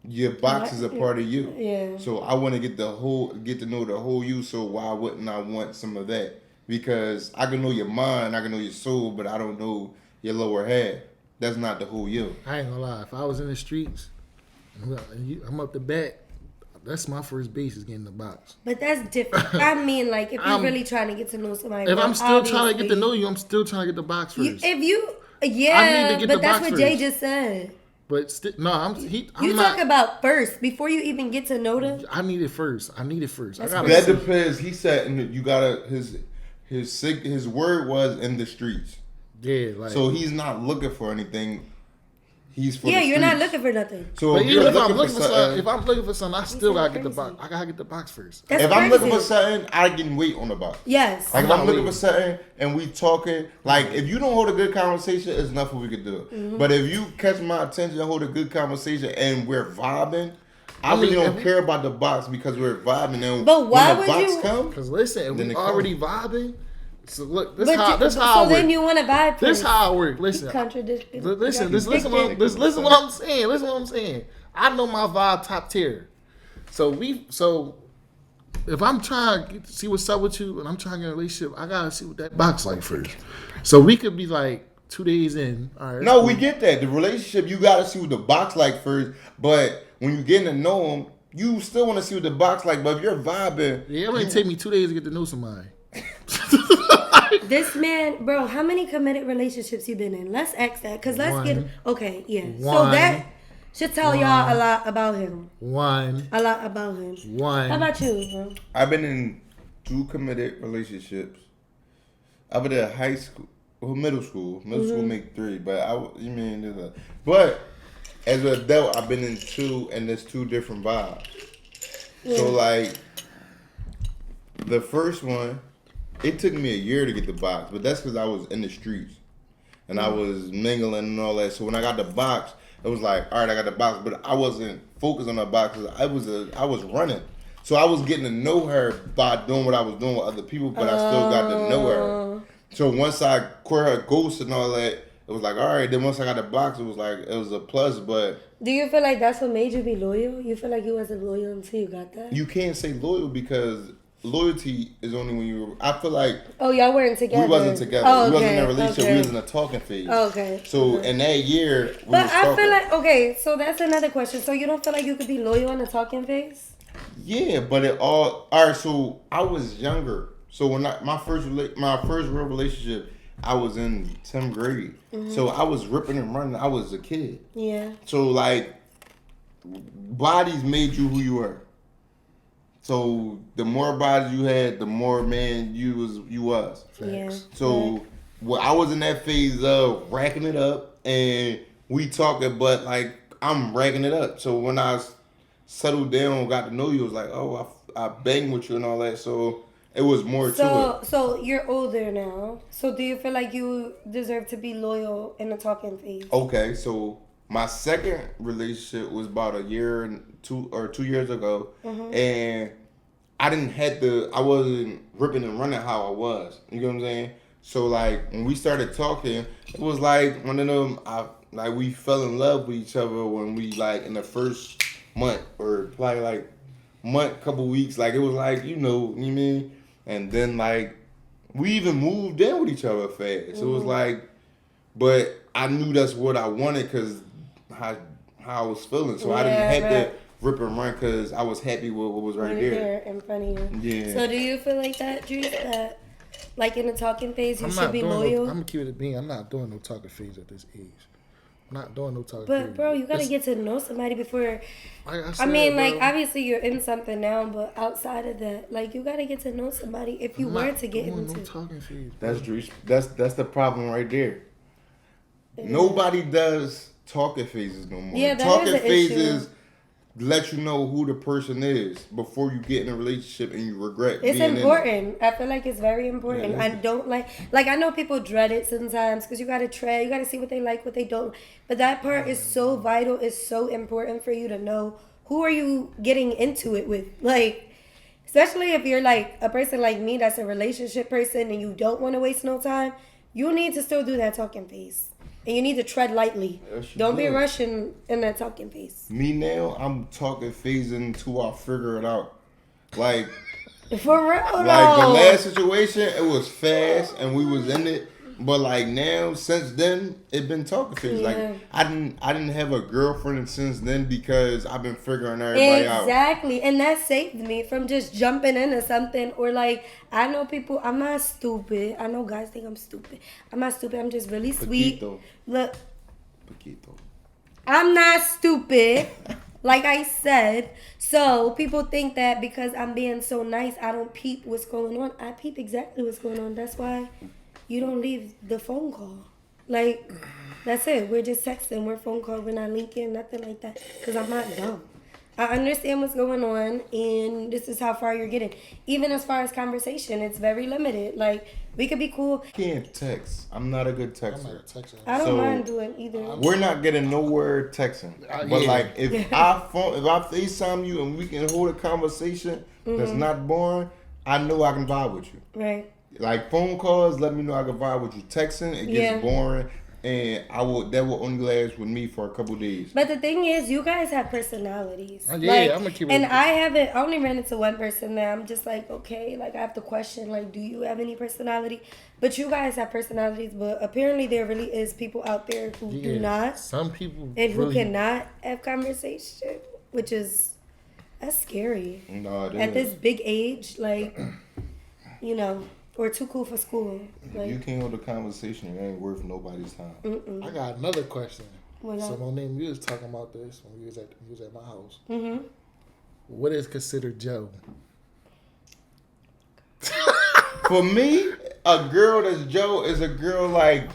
[SPEAKER 3] Your box is a part of you.
[SPEAKER 1] Yeah.
[SPEAKER 3] So I want to get to know the whole you. So why wouldn't I want some of that? Because I can know your mind, I can know your soul, but I don't know your lower half. That's not the whole you.
[SPEAKER 2] I ain't gonna lie. If I was in the streets, I'm up the bat. That's my first base is getting the box.
[SPEAKER 1] But that's different. I mean, like, if you're
[SPEAKER 2] I'm-
[SPEAKER 1] really trying to get to know somebody.
[SPEAKER 2] If
[SPEAKER 1] well,
[SPEAKER 2] I'm still trying to get to
[SPEAKER 1] obviously,
[SPEAKER 2] know you, I'm still trying to get the box first.
[SPEAKER 1] if you,
[SPEAKER 2] I need
[SPEAKER 1] yeah,
[SPEAKER 2] to get
[SPEAKER 1] but
[SPEAKER 2] the
[SPEAKER 1] that's
[SPEAKER 2] box
[SPEAKER 1] what Jay
[SPEAKER 2] first.
[SPEAKER 1] just said.
[SPEAKER 2] But no, I'm
[SPEAKER 1] You
[SPEAKER 2] not.
[SPEAKER 1] talk about first before you even get to know them.
[SPEAKER 2] I need it first. I
[SPEAKER 1] That's
[SPEAKER 2] gotta
[SPEAKER 3] That
[SPEAKER 2] see.
[SPEAKER 3] depends. He said you gotta his word was in the streets.
[SPEAKER 2] Yeah, like
[SPEAKER 3] So he's not looking for anything. He's for
[SPEAKER 1] Yeah,
[SPEAKER 3] the
[SPEAKER 1] you're not
[SPEAKER 3] streets.
[SPEAKER 1] looking for nothing.
[SPEAKER 3] So
[SPEAKER 2] But
[SPEAKER 3] if
[SPEAKER 2] even
[SPEAKER 3] you're
[SPEAKER 2] if I'm
[SPEAKER 3] looking
[SPEAKER 2] looking
[SPEAKER 3] for
[SPEAKER 2] for something,
[SPEAKER 3] something,
[SPEAKER 2] if I'm looking for something, I still gotta get the
[SPEAKER 1] crazy.
[SPEAKER 2] box. I gotta get the box first.
[SPEAKER 1] That's
[SPEAKER 3] if I'm looking for
[SPEAKER 1] crazy.
[SPEAKER 3] something, I can wait on the box.
[SPEAKER 1] Yes.
[SPEAKER 3] Like if
[SPEAKER 2] I'm
[SPEAKER 3] I'm
[SPEAKER 2] not
[SPEAKER 3] looking for
[SPEAKER 2] waiting.
[SPEAKER 3] something and we talking, like if you don't hold a good conversation, it's nothing we could do.
[SPEAKER 1] Mm-hmm.
[SPEAKER 3] But if you catch my attention and hold a good conversation and we're vibing, I
[SPEAKER 2] mean,
[SPEAKER 3] really don't
[SPEAKER 2] if-
[SPEAKER 3] care about the box because we're vibing. And
[SPEAKER 1] But why
[SPEAKER 3] when the
[SPEAKER 1] would
[SPEAKER 3] box
[SPEAKER 1] you-
[SPEAKER 3] come,
[SPEAKER 2] Cause listen, if
[SPEAKER 3] Then
[SPEAKER 2] we
[SPEAKER 3] it
[SPEAKER 2] already vibing, so look, this
[SPEAKER 1] But
[SPEAKER 2] how
[SPEAKER 1] so
[SPEAKER 2] I
[SPEAKER 1] then
[SPEAKER 2] work.
[SPEAKER 1] you want to buy
[SPEAKER 2] This how I work. Listen,
[SPEAKER 1] contradiction.
[SPEAKER 2] listen what I'm saying. Listen what I'm saying. I know my vibe top tier. So if I'm trying to see what's up with you and I'm trying to get in a relationship, I gotta see what that box like first. So we could be like 2 days in. All right.
[SPEAKER 3] no, we get that. The relationship, you got to see what the box like first. But when you getting to know them, you still want to see what the box like. But if you're vibing,
[SPEAKER 2] Yeah, it might take me 2 days to get to know somebody.
[SPEAKER 1] This man, bro, how many committed relationships you been in? Let's ask that. Because let's get...
[SPEAKER 2] One.
[SPEAKER 1] Okay, yeah. So
[SPEAKER 2] One.
[SPEAKER 1] that should tell y'all a lot about him.
[SPEAKER 2] One.
[SPEAKER 1] A lot about him. How about you, bro?
[SPEAKER 3] I've been in 2 committed relationships. I've been at high school, well, middle school. Middle school make 3, but but as an adult, I've been in 2, and there's 2 different vibes. So like, the first one, it took me a year to get the box, but that's because I was in the streets and I was mingling and all that. So when I got the box, it was like, all right, I got the box, but I wasn't focused on the box. I was running. So I was getting to know her by doing what I was doing with other people, but I still got to know her. So once I caught her ghost and all that, it was like, all right. Then once I got the box, it was like, it was a plus, but
[SPEAKER 1] Do you feel like that's what made you be loyal? You feel like you wasn't loyal until you got that?
[SPEAKER 3] you can't say loyal because loyalty is only when you, I feel like
[SPEAKER 1] Oh, y'all weren't together.
[SPEAKER 3] we wasn't together.
[SPEAKER 1] Oh,
[SPEAKER 3] We wasn't in
[SPEAKER 1] okay,
[SPEAKER 3] a relationship.
[SPEAKER 1] okay.
[SPEAKER 3] We was in a talking phase.
[SPEAKER 1] Okay.
[SPEAKER 3] So in that year, we
[SPEAKER 1] But
[SPEAKER 3] was
[SPEAKER 1] I
[SPEAKER 3] talking.
[SPEAKER 1] feel like, okay, so that's another question. So you don't feel like you could be loyal in the talking phase?
[SPEAKER 3] Yeah, but it all right. So I was younger. So when my first real relationship, I was in 10th grade. So I was ripping and running. I was a kid.
[SPEAKER 1] Yeah.
[SPEAKER 3] So like, bodies made you who you were. So the more bodies you had, the more man you was.
[SPEAKER 1] Yeah.
[SPEAKER 3] So well, I was in that phase of racking it up, and we talking, but like I'm racking it up. So when I settled down, got to know you, it was like, oh, I banged with you and all that. So it was more to it.
[SPEAKER 1] So you're older now. So do you feel like you deserve to be loyal in the talking phase?
[SPEAKER 3] Okay, so my second relationship was about a year and 2 years ago, and I wasn't ripping and running how I was. You know what I'm saying? So like when we started talking, it was like one of them. We fell in love with each other when we like in the first month or probably like couple weeks. Like it was like you know what I mean. And then like we even moved in with each other fast. It was like, but I knew that's what I wanted because how I was feeling. So I didn't have to rip and run because I was happy with what was right there.
[SPEAKER 1] in front of you.
[SPEAKER 3] Yeah.
[SPEAKER 1] So do you feel like that, Dris, that like in the talking phase you should be loyal?
[SPEAKER 2] I'm gonna keep it a bean. I'm not doing no talking phase at this age. I'm not doing no talking
[SPEAKER 1] But
[SPEAKER 2] phase.
[SPEAKER 1] bro, you gotta get to know somebody before.
[SPEAKER 2] Like I
[SPEAKER 1] I mean,
[SPEAKER 2] said,
[SPEAKER 1] like
[SPEAKER 2] bro,
[SPEAKER 1] obviously you're in something now, but outside of that, like you gotta get to know somebody if you
[SPEAKER 2] I'm
[SPEAKER 1] were
[SPEAKER 2] not
[SPEAKER 1] to get
[SPEAKER 2] doing
[SPEAKER 1] into.
[SPEAKER 2] no talking phase.
[SPEAKER 3] That's Dris. That's the problem right there. Nobody does talking phases no more.
[SPEAKER 1] Yeah, that
[SPEAKER 3] talking
[SPEAKER 1] is an
[SPEAKER 3] phases
[SPEAKER 1] issue.
[SPEAKER 3] let you know who the person is before you get in a relationship and you regret.
[SPEAKER 1] It's
[SPEAKER 3] being
[SPEAKER 1] important. I feel like it's very important.
[SPEAKER 3] Yeah.
[SPEAKER 1] I don't like I know people dread it sometimes because you gotta tread, you gotta see what they like, what they don't. But that part is so vital. It's so important for you to know who are you getting into it with. Like, especially if you're like a person like me that's a relationship person and you don't want to waste no time, you need to still do that talking phase. And you need to tread lightly.
[SPEAKER 3] Yes, you
[SPEAKER 1] Don't be
[SPEAKER 3] do.
[SPEAKER 1] rushing in that talking phase.
[SPEAKER 3] Me now, I'm talking phasing until I figure it out. Like
[SPEAKER 1] For real,
[SPEAKER 3] the
[SPEAKER 1] though.
[SPEAKER 3] last situation, it was fast and we was in it. But like now, since then, it been talking phase.
[SPEAKER 1] Yeah.
[SPEAKER 3] Like I didn't have a girlfriend since then because I've been figuring everybody out.
[SPEAKER 1] Exactly. And that saved me from just jumping into something or like I know people, I'm not stupid. I know guys think I'm stupid. I'm not stupid. I'm just really sweet.
[SPEAKER 3] Poquito.
[SPEAKER 1] Look,
[SPEAKER 3] Poquito.
[SPEAKER 1] I'm not stupid. Like I said. So people think that because I'm being so nice, I don't peep what's going on. I peep exactly what's going on. That's why you don't leave the phone call. Like, That's it. We're just texting. We're phone calling. We're not linking. Nothing like that. Because I'm not dumb. I understand what's going on, and this is how far you're getting. Even as far as conversation, it's very limited. Like, we could be cool.
[SPEAKER 3] I can't text. I'm not a good texter.
[SPEAKER 1] I don't
[SPEAKER 3] So,
[SPEAKER 1] mind doing either.
[SPEAKER 3] We're not getting nowhere texting. But
[SPEAKER 2] yeah.
[SPEAKER 3] like, if I FaceTime you and we can hold a conversation that's not boring, I know I can vibe with you.
[SPEAKER 1] Right.
[SPEAKER 3] Like phone calls, let me know I can vibe with you. Texting, it gets boring, and that will only last with me for a couple days.
[SPEAKER 1] But the thing is, you guys have personalities.
[SPEAKER 2] Yeah,
[SPEAKER 1] like,
[SPEAKER 2] I'm gonna keep it.
[SPEAKER 1] And I only ran into one person that I'm just like, okay, like I have to question, like, do you have any personality? But you guys have personalities, but apparently there really is people out there who do not.
[SPEAKER 2] Some people
[SPEAKER 1] and who
[SPEAKER 2] really
[SPEAKER 1] cannot have conversation, which is, that's scary.
[SPEAKER 3] No, it
[SPEAKER 1] At
[SPEAKER 3] is.
[SPEAKER 1] this big age, like, you know, or too cool for school. Like,
[SPEAKER 3] If you can't hold a conversation, it ain't worth nobody's time.
[SPEAKER 2] I got another question.
[SPEAKER 1] What
[SPEAKER 2] So
[SPEAKER 1] up?
[SPEAKER 2] Monique, we was talking about this when we was at my house.
[SPEAKER 1] Mm-hmm.
[SPEAKER 2] What is considered Joe?
[SPEAKER 3] For me, a girl that's Joe is a girl like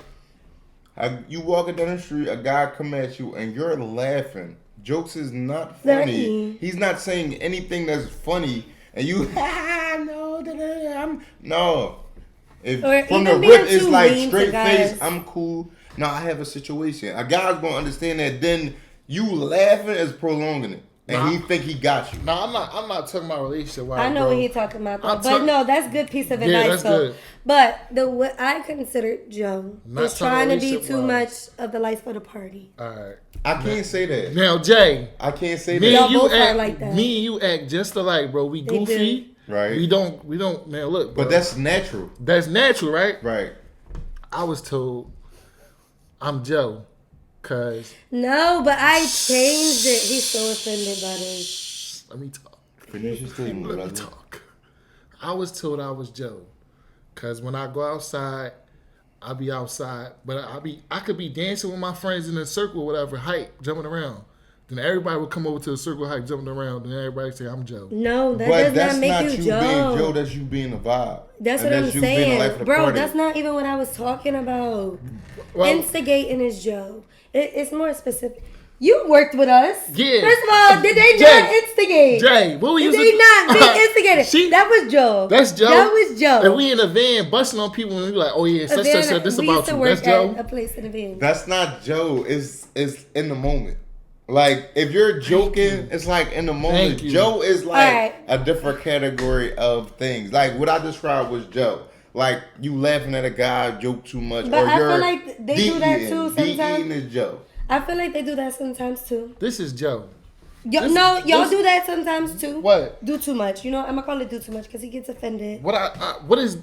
[SPEAKER 3] you walking down the street, a guy come at you and you're laughing. Jokes is not funny.
[SPEAKER 1] Funny.
[SPEAKER 3] He's not saying anything that's funny, and you no. If
[SPEAKER 1] Or
[SPEAKER 3] from the
[SPEAKER 1] even
[SPEAKER 3] rip,
[SPEAKER 1] being
[SPEAKER 3] it's
[SPEAKER 1] too
[SPEAKER 3] like
[SPEAKER 1] mean to
[SPEAKER 3] straight face.
[SPEAKER 1] guys.
[SPEAKER 3] I'm cool. No, I have a situation. A guy's gonna understand that. Then you laughing is prolonging it, and he think he got you.
[SPEAKER 2] No, I'm not talking about relationship.
[SPEAKER 1] I know what he's talking about, though.
[SPEAKER 2] I'm
[SPEAKER 1] But no, that's good piece of advice,
[SPEAKER 2] that's
[SPEAKER 1] though.
[SPEAKER 2] good.
[SPEAKER 1] But what I consider Joe
[SPEAKER 2] Not
[SPEAKER 1] is
[SPEAKER 2] talking
[SPEAKER 1] trying to be too much
[SPEAKER 2] relationship-wise.
[SPEAKER 1] of the life of the party.
[SPEAKER 2] All right.
[SPEAKER 3] I can't say that.
[SPEAKER 2] Now, Jay,
[SPEAKER 3] I can't say
[SPEAKER 2] me
[SPEAKER 3] that.
[SPEAKER 2] and you
[SPEAKER 1] both are
[SPEAKER 2] act
[SPEAKER 1] like that.
[SPEAKER 2] Me and you act just alike, bro. We
[SPEAKER 1] They
[SPEAKER 2] goofy.
[SPEAKER 3] Right.
[SPEAKER 2] We don't. Now look, bro,
[SPEAKER 3] But that's natural.
[SPEAKER 2] that's natural, right?
[SPEAKER 3] Right.
[SPEAKER 2] I was told I'm Joe, cause
[SPEAKER 1] No, but I changed it. He's so offended by this.
[SPEAKER 2] let me talk.
[SPEAKER 3] Finish your statement,
[SPEAKER 2] Let me
[SPEAKER 3] brother.
[SPEAKER 2] talk. I was told I was Joe, cause when I go outside, I be outside, but I could be dancing with my friends in a circle, whatever, hype, jumping around. Then everybody would come over to the circle, hype, jumping around. Then everybody say I'm Joe.
[SPEAKER 1] No, that
[SPEAKER 3] But
[SPEAKER 1] does
[SPEAKER 3] that's
[SPEAKER 1] not make
[SPEAKER 3] not
[SPEAKER 1] you
[SPEAKER 3] you
[SPEAKER 1] Joe.
[SPEAKER 3] being Joe. That's you being a vibe.
[SPEAKER 1] That's
[SPEAKER 3] And
[SPEAKER 1] what I'm
[SPEAKER 3] you being the life of
[SPEAKER 1] saying.
[SPEAKER 3] the
[SPEAKER 1] Bro,
[SPEAKER 3] party.
[SPEAKER 1] that's not even what I was talking about.
[SPEAKER 2] Well,
[SPEAKER 1] Instigating is Joe. It's more specific. You worked with us.
[SPEAKER 2] Yeah.
[SPEAKER 1] First of all, did they
[SPEAKER 2] Jay,
[SPEAKER 1] not instigate?
[SPEAKER 2] Jay, what we
[SPEAKER 1] Did
[SPEAKER 2] used
[SPEAKER 1] they
[SPEAKER 2] to
[SPEAKER 1] not be instigated? That was Joe.
[SPEAKER 2] That's Joe.
[SPEAKER 1] That was Joe.
[SPEAKER 2] And we in a van busting on people and we like, oh yeah, such,
[SPEAKER 1] Then
[SPEAKER 2] this
[SPEAKER 1] we
[SPEAKER 2] about
[SPEAKER 1] used to
[SPEAKER 2] you.
[SPEAKER 1] work
[SPEAKER 2] That's Joe.
[SPEAKER 1] at a place in the van.
[SPEAKER 3] That's not Joe. It's in the moment. Like if you're joking, it's like in the moment.
[SPEAKER 2] Thank you.
[SPEAKER 3] Joe is like
[SPEAKER 1] Alright.
[SPEAKER 3] a different category of things. Like what I described was Joe. Like you laughing at a guy, joke too much,
[SPEAKER 1] But
[SPEAKER 3] or
[SPEAKER 1] I
[SPEAKER 3] you're
[SPEAKER 1] feel like they do that too
[SPEAKER 3] de-eating.
[SPEAKER 1] sometimes.
[SPEAKER 3] De-eating is Joe.
[SPEAKER 1] I feel like they do that sometimes too.
[SPEAKER 2] This is Joe.
[SPEAKER 1] Y'all
[SPEAKER 2] this-
[SPEAKER 1] do that sometimes too.
[SPEAKER 2] What?
[SPEAKER 1] Do too much. You know, I'm gonna call it do too much because he gets offended.
[SPEAKER 2] What is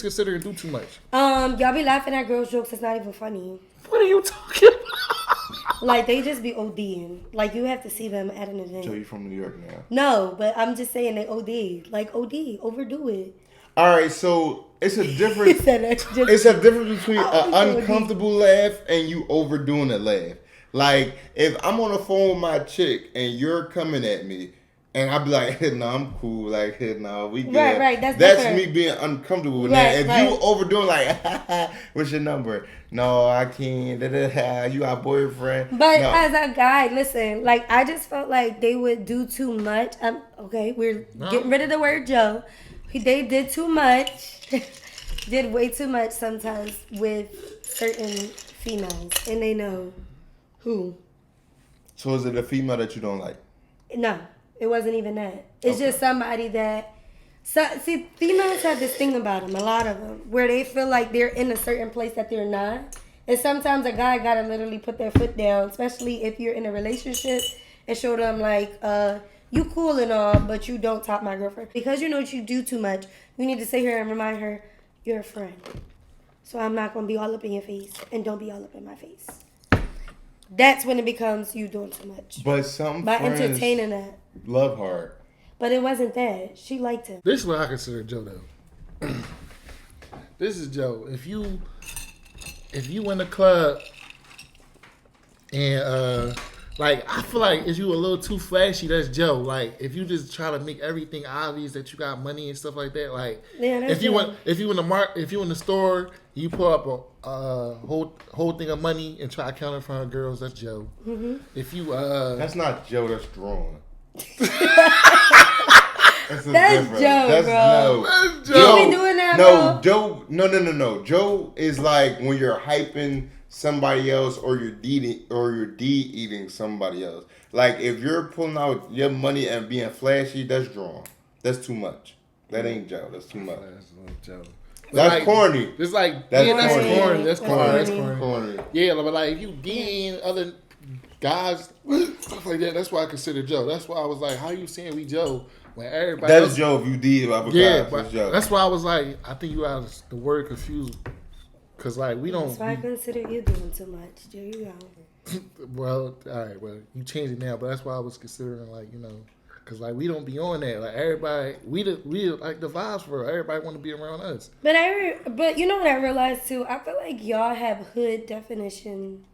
[SPEAKER 2] considered do too much?
[SPEAKER 1] Y'all be laughing at girls' jokes. It's not even funny.
[SPEAKER 2] What are you talking about?
[SPEAKER 1] Like they just be ODing. Like you have to see them at an event.
[SPEAKER 3] Joe, you from New York now?
[SPEAKER 1] No, but I'm just saying they OD. Like OD, overdo it.
[SPEAKER 3] All right, so it's a difference.
[SPEAKER 1] He said that just-
[SPEAKER 3] It's a difference between
[SPEAKER 1] I
[SPEAKER 3] an
[SPEAKER 1] was
[SPEAKER 3] uncomfortable laugh and you overdoing a laugh. Like if I'm on the phone with my chick and you're coming at me, and I be like, hey, no, I'm cool. Like, hey, no, we good.
[SPEAKER 1] Right, that's
[SPEAKER 3] That's
[SPEAKER 1] different.
[SPEAKER 3] me being uncomfortable with
[SPEAKER 1] Right,
[SPEAKER 3] that. If
[SPEAKER 1] right.
[SPEAKER 3] you overdoing like, what's your number? No, I can't. You got a boyfriend.
[SPEAKER 1] But
[SPEAKER 3] No.
[SPEAKER 1] as a guy, listen, like I just felt like they would do too much. Okay, we're getting rid of the word Joe. They did too much, did way too much sometimes with certain females, and they know who.
[SPEAKER 3] So is it a female that you don't like?
[SPEAKER 1] No, it wasn't even that. It's
[SPEAKER 3] Okay.
[SPEAKER 1] just somebody that. So, see, females have this thing about them, a lot of them, where they feel like they're in a certain place that they're not. And sometimes a guy gotta literally put their foot down, especially if you're in a relationship, and show them like, you cool and all, but you don't top my girlfriend. Because you know you do too much, you need to sit here and remind her, you're a friend. So I'm not gonna be all up in your face, and don't be all up in my face. That's when it becomes you doing too much.
[SPEAKER 3] But some
[SPEAKER 1] By
[SPEAKER 3] friends
[SPEAKER 1] entertaining that.
[SPEAKER 3] love hard.
[SPEAKER 1] But it wasn't that. She liked him.
[SPEAKER 2] This is what I consider Joe though. This is Joe. If you in the club and Like, I feel like if you a little too flashy, that's Joe. Like, if you just try to make everything obvious that you got money and stuff like that, like,
[SPEAKER 1] Yeah, that's
[SPEAKER 2] if you in the store, you pull up a whole thing of money and try to count it in front of girls, that's Joe. Mm-hmm. If you
[SPEAKER 3] that's not Joe, that's drawn. That's
[SPEAKER 1] Joe,
[SPEAKER 3] that's,
[SPEAKER 1] bro.
[SPEAKER 3] No.
[SPEAKER 2] That's
[SPEAKER 1] You
[SPEAKER 2] Joe.
[SPEAKER 1] be doing that,
[SPEAKER 3] No,
[SPEAKER 1] bro?
[SPEAKER 3] Joe. No. Joe is like when you're hyping somebody else, or you're eating somebody else. Like if you're pulling out your money and being flashy, that's drawn. That's too much. That ain't Joe. That's too much.
[SPEAKER 2] That's not Joe.
[SPEAKER 3] That's
[SPEAKER 2] like,
[SPEAKER 3] corny.
[SPEAKER 2] It's like
[SPEAKER 3] That's
[SPEAKER 2] that's
[SPEAKER 3] corny.
[SPEAKER 2] corny. That's corny. That's
[SPEAKER 1] Corny.
[SPEAKER 2] corny. Yeah, but like if you DMing other guys, stuff like that, that's why I consider Joe. That's why I was like, how you saying we Joe when everybody
[SPEAKER 3] That's
[SPEAKER 2] else,
[SPEAKER 3] Joe if you did.
[SPEAKER 2] yeah,
[SPEAKER 3] That's
[SPEAKER 2] but
[SPEAKER 3] Joe.
[SPEAKER 2] that's why I was like, I think you got the word confused. Cause like we don't.
[SPEAKER 1] That's why I consider you doing too much. There you go.
[SPEAKER 2] Well, all right. Well, you changed it now, but that's why I was considering cause like we don't be on that. Like everybody, we like the vibes for it. Everybody want to be around us.
[SPEAKER 1] But you know what I realized too? I feel like y'all have hood definitions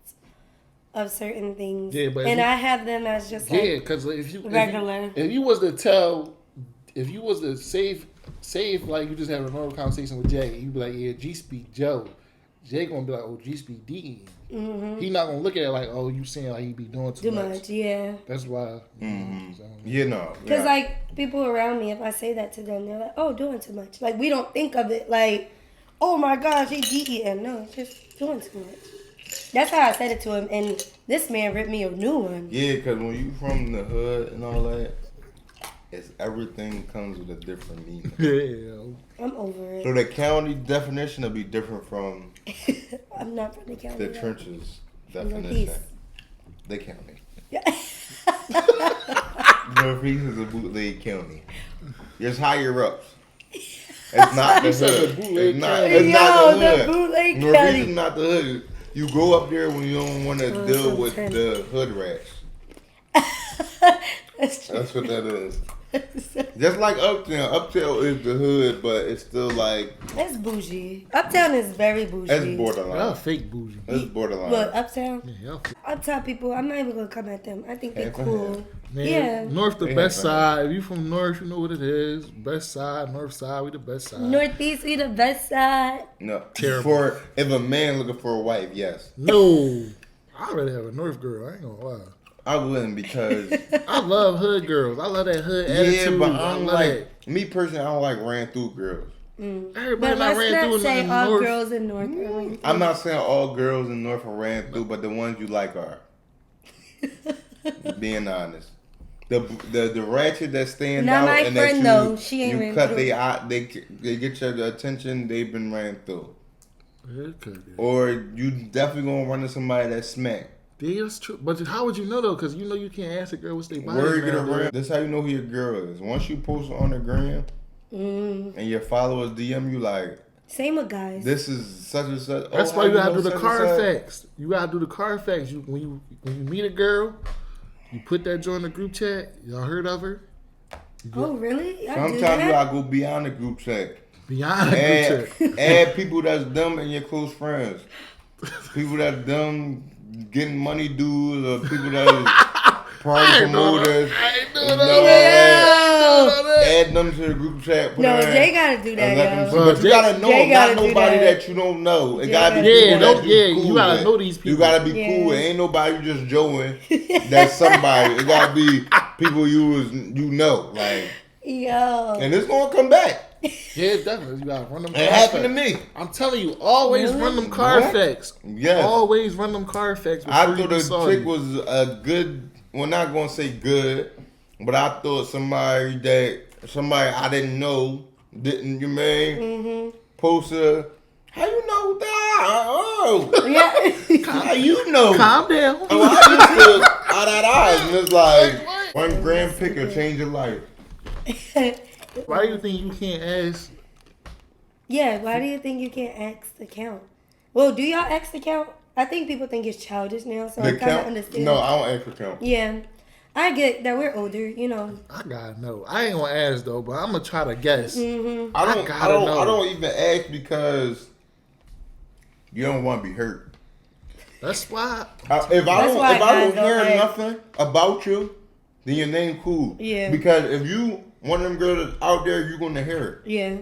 [SPEAKER 1] of certain things.
[SPEAKER 2] Yeah, but
[SPEAKER 1] and I have them as just like
[SPEAKER 2] Yeah, because
[SPEAKER 1] regular.
[SPEAKER 2] if you was to save like you just had a normal conversation with Jay, you'd be like, yeah, G speak Joe. Jay gonna be like, oh, G speak D.
[SPEAKER 1] Mm-hmm.
[SPEAKER 2] He not gonna look at it like, oh, you saying like he be doing too much.
[SPEAKER 1] Yeah.
[SPEAKER 2] That's why.
[SPEAKER 3] You know.
[SPEAKER 1] Because like people around me, if I say that to them, they're like, "Oh, doing too much." Like we don't think of it like, "Oh my gosh, he eating." No, it's just doing too much. That's how I said it to him, and this man ripped me a new one.
[SPEAKER 3] Yeah, because when you from the hood and all that, it's everything comes with a different meaning.
[SPEAKER 2] Yeah.
[SPEAKER 1] I'm over it.
[SPEAKER 3] So the county definition will be different from
[SPEAKER 1] I'm not from the county.
[SPEAKER 3] the
[SPEAKER 1] though.
[SPEAKER 3] trenches
[SPEAKER 1] From
[SPEAKER 3] definition.
[SPEAKER 1] Northeast.
[SPEAKER 3] The county.
[SPEAKER 1] Yeah.
[SPEAKER 3] Northeast is a bootleg county. There's higher ups. It's not the hood. It's not the hood.
[SPEAKER 1] bootleg
[SPEAKER 3] Northeast
[SPEAKER 1] county.
[SPEAKER 3] is not the hood. You go up there when you don't want to deal
[SPEAKER 1] so
[SPEAKER 3] with
[SPEAKER 1] tense.
[SPEAKER 3] the hood rats.
[SPEAKER 1] That's true.
[SPEAKER 3] That's what that is. Just like Uptown. Uptown is the hood, but it's still like
[SPEAKER 1] That's bougie. Uptown is very bougie.
[SPEAKER 3] that's
[SPEAKER 2] Y'all
[SPEAKER 3] borderline.
[SPEAKER 2] fake bougie.
[SPEAKER 3] That's borderline.
[SPEAKER 1] But Uptown,
[SPEAKER 2] Yeah, y'all fake.
[SPEAKER 1] Uptown people, I'm not even gonna come at them. I think they're
[SPEAKER 3] Half and
[SPEAKER 1] cool.
[SPEAKER 2] Man,
[SPEAKER 1] Yeah.
[SPEAKER 2] North the
[SPEAKER 3] They
[SPEAKER 2] best
[SPEAKER 3] have
[SPEAKER 2] side. If you from North, you know what it is. Best side, North side, we the best side.
[SPEAKER 1] Northeast, we the best side.
[SPEAKER 3] No,
[SPEAKER 2] Terrible.
[SPEAKER 3] for if a man looking for a wife, yes,
[SPEAKER 2] No, I'd rather have a North girl. I ain't gonna lie.
[SPEAKER 3] I wouldn't because
[SPEAKER 2] I love hood girls. I love that hood
[SPEAKER 3] yeah,
[SPEAKER 2] attitude.
[SPEAKER 3] but
[SPEAKER 2] I
[SPEAKER 3] I'm
[SPEAKER 2] love
[SPEAKER 3] like me personally, I don't like ran through girls.
[SPEAKER 2] everybody
[SPEAKER 1] But
[SPEAKER 2] that
[SPEAKER 1] let's
[SPEAKER 2] ran
[SPEAKER 1] not
[SPEAKER 2] through
[SPEAKER 1] say
[SPEAKER 2] in the
[SPEAKER 1] all
[SPEAKER 2] North.
[SPEAKER 1] girls in North Carolina.
[SPEAKER 3] I'm not saying all girls in North are ran through, but the ones you like are. Being honest, the ratchet that stand
[SPEAKER 1] Not
[SPEAKER 3] out
[SPEAKER 1] my
[SPEAKER 3] and
[SPEAKER 1] friend,
[SPEAKER 3] that
[SPEAKER 1] though. She ain't
[SPEAKER 3] you
[SPEAKER 1] ran
[SPEAKER 3] cut
[SPEAKER 1] through.
[SPEAKER 3] they out, they get your attention. They've been ran through,
[SPEAKER 2] Yeah, it could be.
[SPEAKER 3] or you definitely gonna run into somebody that smack.
[SPEAKER 2] Yeah, that's true. But how would you know though? Because you know you can't ask a girl what's their body.
[SPEAKER 3] Word get
[SPEAKER 2] count,
[SPEAKER 3] around. This how you know who your girl is. Once you post on the gram and your followers DM you like,
[SPEAKER 1] Same with guys.
[SPEAKER 3] this is such and such.
[SPEAKER 2] That's
[SPEAKER 3] oh,
[SPEAKER 2] why
[SPEAKER 3] how
[SPEAKER 2] you gotta
[SPEAKER 3] know
[SPEAKER 2] do the
[SPEAKER 3] such and
[SPEAKER 2] car
[SPEAKER 3] such?
[SPEAKER 2] facts. You gotta do the car facts. When you meet a girl, you put that joint in the group chat. Y'all heard of her?
[SPEAKER 1] Oh, really? I do
[SPEAKER 3] Sometimes
[SPEAKER 1] that?
[SPEAKER 3] you gotta go beyond the group chat.
[SPEAKER 2] Beyond the group chat.
[SPEAKER 3] Add people that's dumb in your close friends. People that's dumb getting money dues or people that is party promoters.
[SPEAKER 2] I ain't doing
[SPEAKER 3] You
[SPEAKER 2] all
[SPEAKER 3] know,
[SPEAKER 2] that.
[SPEAKER 3] add them to the group chat. put
[SPEAKER 1] No,
[SPEAKER 3] them in,
[SPEAKER 1] Jay gotta do
[SPEAKER 3] and let them
[SPEAKER 1] that,
[SPEAKER 3] see.
[SPEAKER 1] yo.
[SPEAKER 3] But you gotta know
[SPEAKER 1] Jay
[SPEAKER 3] not
[SPEAKER 1] gotta do
[SPEAKER 3] nobody
[SPEAKER 1] that.
[SPEAKER 3] that you don't know. It
[SPEAKER 1] Jay
[SPEAKER 3] gotta be
[SPEAKER 1] gotta
[SPEAKER 3] people
[SPEAKER 2] do
[SPEAKER 3] that
[SPEAKER 2] that.
[SPEAKER 3] you
[SPEAKER 2] Yeah,
[SPEAKER 3] cool
[SPEAKER 2] you gotta
[SPEAKER 3] with.
[SPEAKER 2] know these people.
[SPEAKER 3] You gotta be
[SPEAKER 1] Yeah.
[SPEAKER 3] cool with. Ain't nobody you just joing. That's somebody. It gotta be people you know. Like,
[SPEAKER 1] Yo.
[SPEAKER 3] and it's gonna come back.
[SPEAKER 2] Yeah, definitely. You gotta run them car
[SPEAKER 3] It happened to
[SPEAKER 2] facts.
[SPEAKER 3] me.
[SPEAKER 2] I'm telling you, always
[SPEAKER 1] Really?
[SPEAKER 2] run them car
[SPEAKER 3] What?
[SPEAKER 2] facts.
[SPEAKER 3] Yes.
[SPEAKER 2] Always run them car facts.
[SPEAKER 3] I
[SPEAKER 2] before you
[SPEAKER 3] thought
[SPEAKER 2] be
[SPEAKER 3] the
[SPEAKER 2] sorry.
[SPEAKER 3] chick was a good. Well, not gonna say good, but I thought somebody I didn't know didn't. You mean post a? How you know that? Oh,
[SPEAKER 1] Yeah.
[SPEAKER 3] how you know?
[SPEAKER 2] Calm down.
[SPEAKER 3] Oh, I used to out that eyes, and it's like one gram pick will change your life.
[SPEAKER 2] Why do you think you can't ask?
[SPEAKER 1] Yeah, why do you think you can't X the count? Well, do y'all X the count? I think people think it's childish now, so I
[SPEAKER 3] The
[SPEAKER 1] kind of
[SPEAKER 3] count?
[SPEAKER 1] understand.
[SPEAKER 3] No, I don't ask for count.
[SPEAKER 1] Yeah. I get that we're older, you know.
[SPEAKER 2] I gotta know. I ain't gonna ask though, but I'm gonna try to guess.
[SPEAKER 1] Mm-hmm.
[SPEAKER 3] I don't
[SPEAKER 2] gotta know.
[SPEAKER 3] I don't even ask because you don't want to be hurt.
[SPEAKER 2] That's why.
[SPEAKER 3] If I
[SPEAKER 1] why guys
[SPEAKER 3] don't
[SPEAKER 1] don't
[SPEAKER 3] hear
[SPEAKER 1] like-
[SPEAKER 3] nothing about you, then your name cool.
[SPEAKER 1] Yeah.
[SPEAKER 3] Because if you one of them girls that's out there, you're gonna hear it.
[SPEAKER 1] Yeah.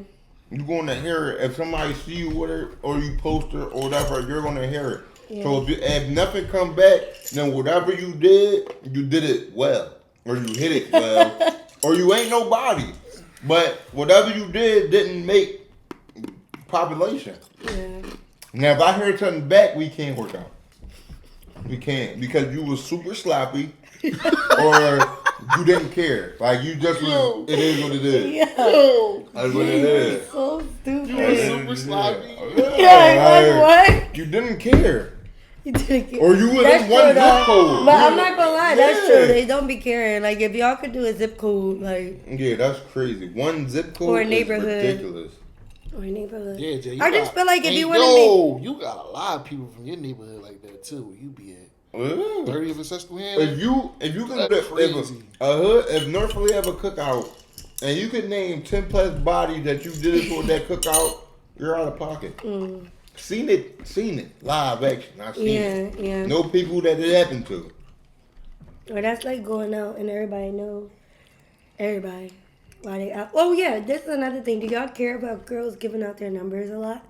[SPEAKER 3] You're gonna hear it. If somebody see you with her or you post her or whatever, you're gonna hear it.
[SPEAKER 1] Yeah.
[SPEAKER 3] So if nothing come back, then whatever you did it well, or you hit it well, or you ain't nobody. But whatever you didn't make population.
[SPEAKER 1] Yeah.
[SPEAKER 3] Now, if I hear something back, we can't work out. We can't because you was super sloppy, or you didn't care. Like you just was. It is what it is.
[SPEAKER 1] Yeah.
[SPEAKER 3] That's what it is.
[SPEAKER 1] So stupid.
[SPEAKER 2] You was super sloppy.
[SPEAKER 1] Yeah, like what?
[SPEAKER 3] You didn't care,
[SPEAKER 1] You didn't get.
[SPEAKER 3] or you was
[SPEAKER 1] That's
[SPEAKER 3] in one
[SPEAKER 1] true,
[SPEAKER 3] zip
[SPEAKER 1] though.
[SPEAKER 3] code.
[SPEAKER 1] But I'm not gonna lie, that's
[SPEAKER 3] Yeah.
[SPEAKER 1] true. They don't be caring. Like if y'all could do a zip code, like
[SPEAKER 3] Yeah, that's crazy. One zip code
[SPEAKER 1] Or a
[SPEAKER 3] is
[SPEAKER 1] neighborhood.
[SPEAKER 3] ridiculous.
[SPEAKER 1] or neighborhood.
[SPEAKER 2] Yeah, Jay.
[SPEAKER 1] I just feel like if you want to
[SPEAKER 2] Yo, you got a lot of people from your neighborhood like that too. Where you be at
[SPEAKER 3] Yeah.
[SPEAKER 2] 30th and Susquehanna.
[SPEAKER 3] If you can
[SPEAKER 2] That's
[SPEAKER 3] if
[SPEAKER 2] crazy.
[SPEAKER 3] a hood if North Philly have a cookout and you could name 10 plus bodies that you did it for that cookout, you're out of pocket. Seen it live action. I seen it.
[SPEAKER 1] yeah.
[SPEAKER 3] No people that it happened to.
[SPEAKER 1] Or that's like going out and everybody know everybody while they out. Oh yeah, this is another thing. Do y'all care about girls giving out their numbers a lot?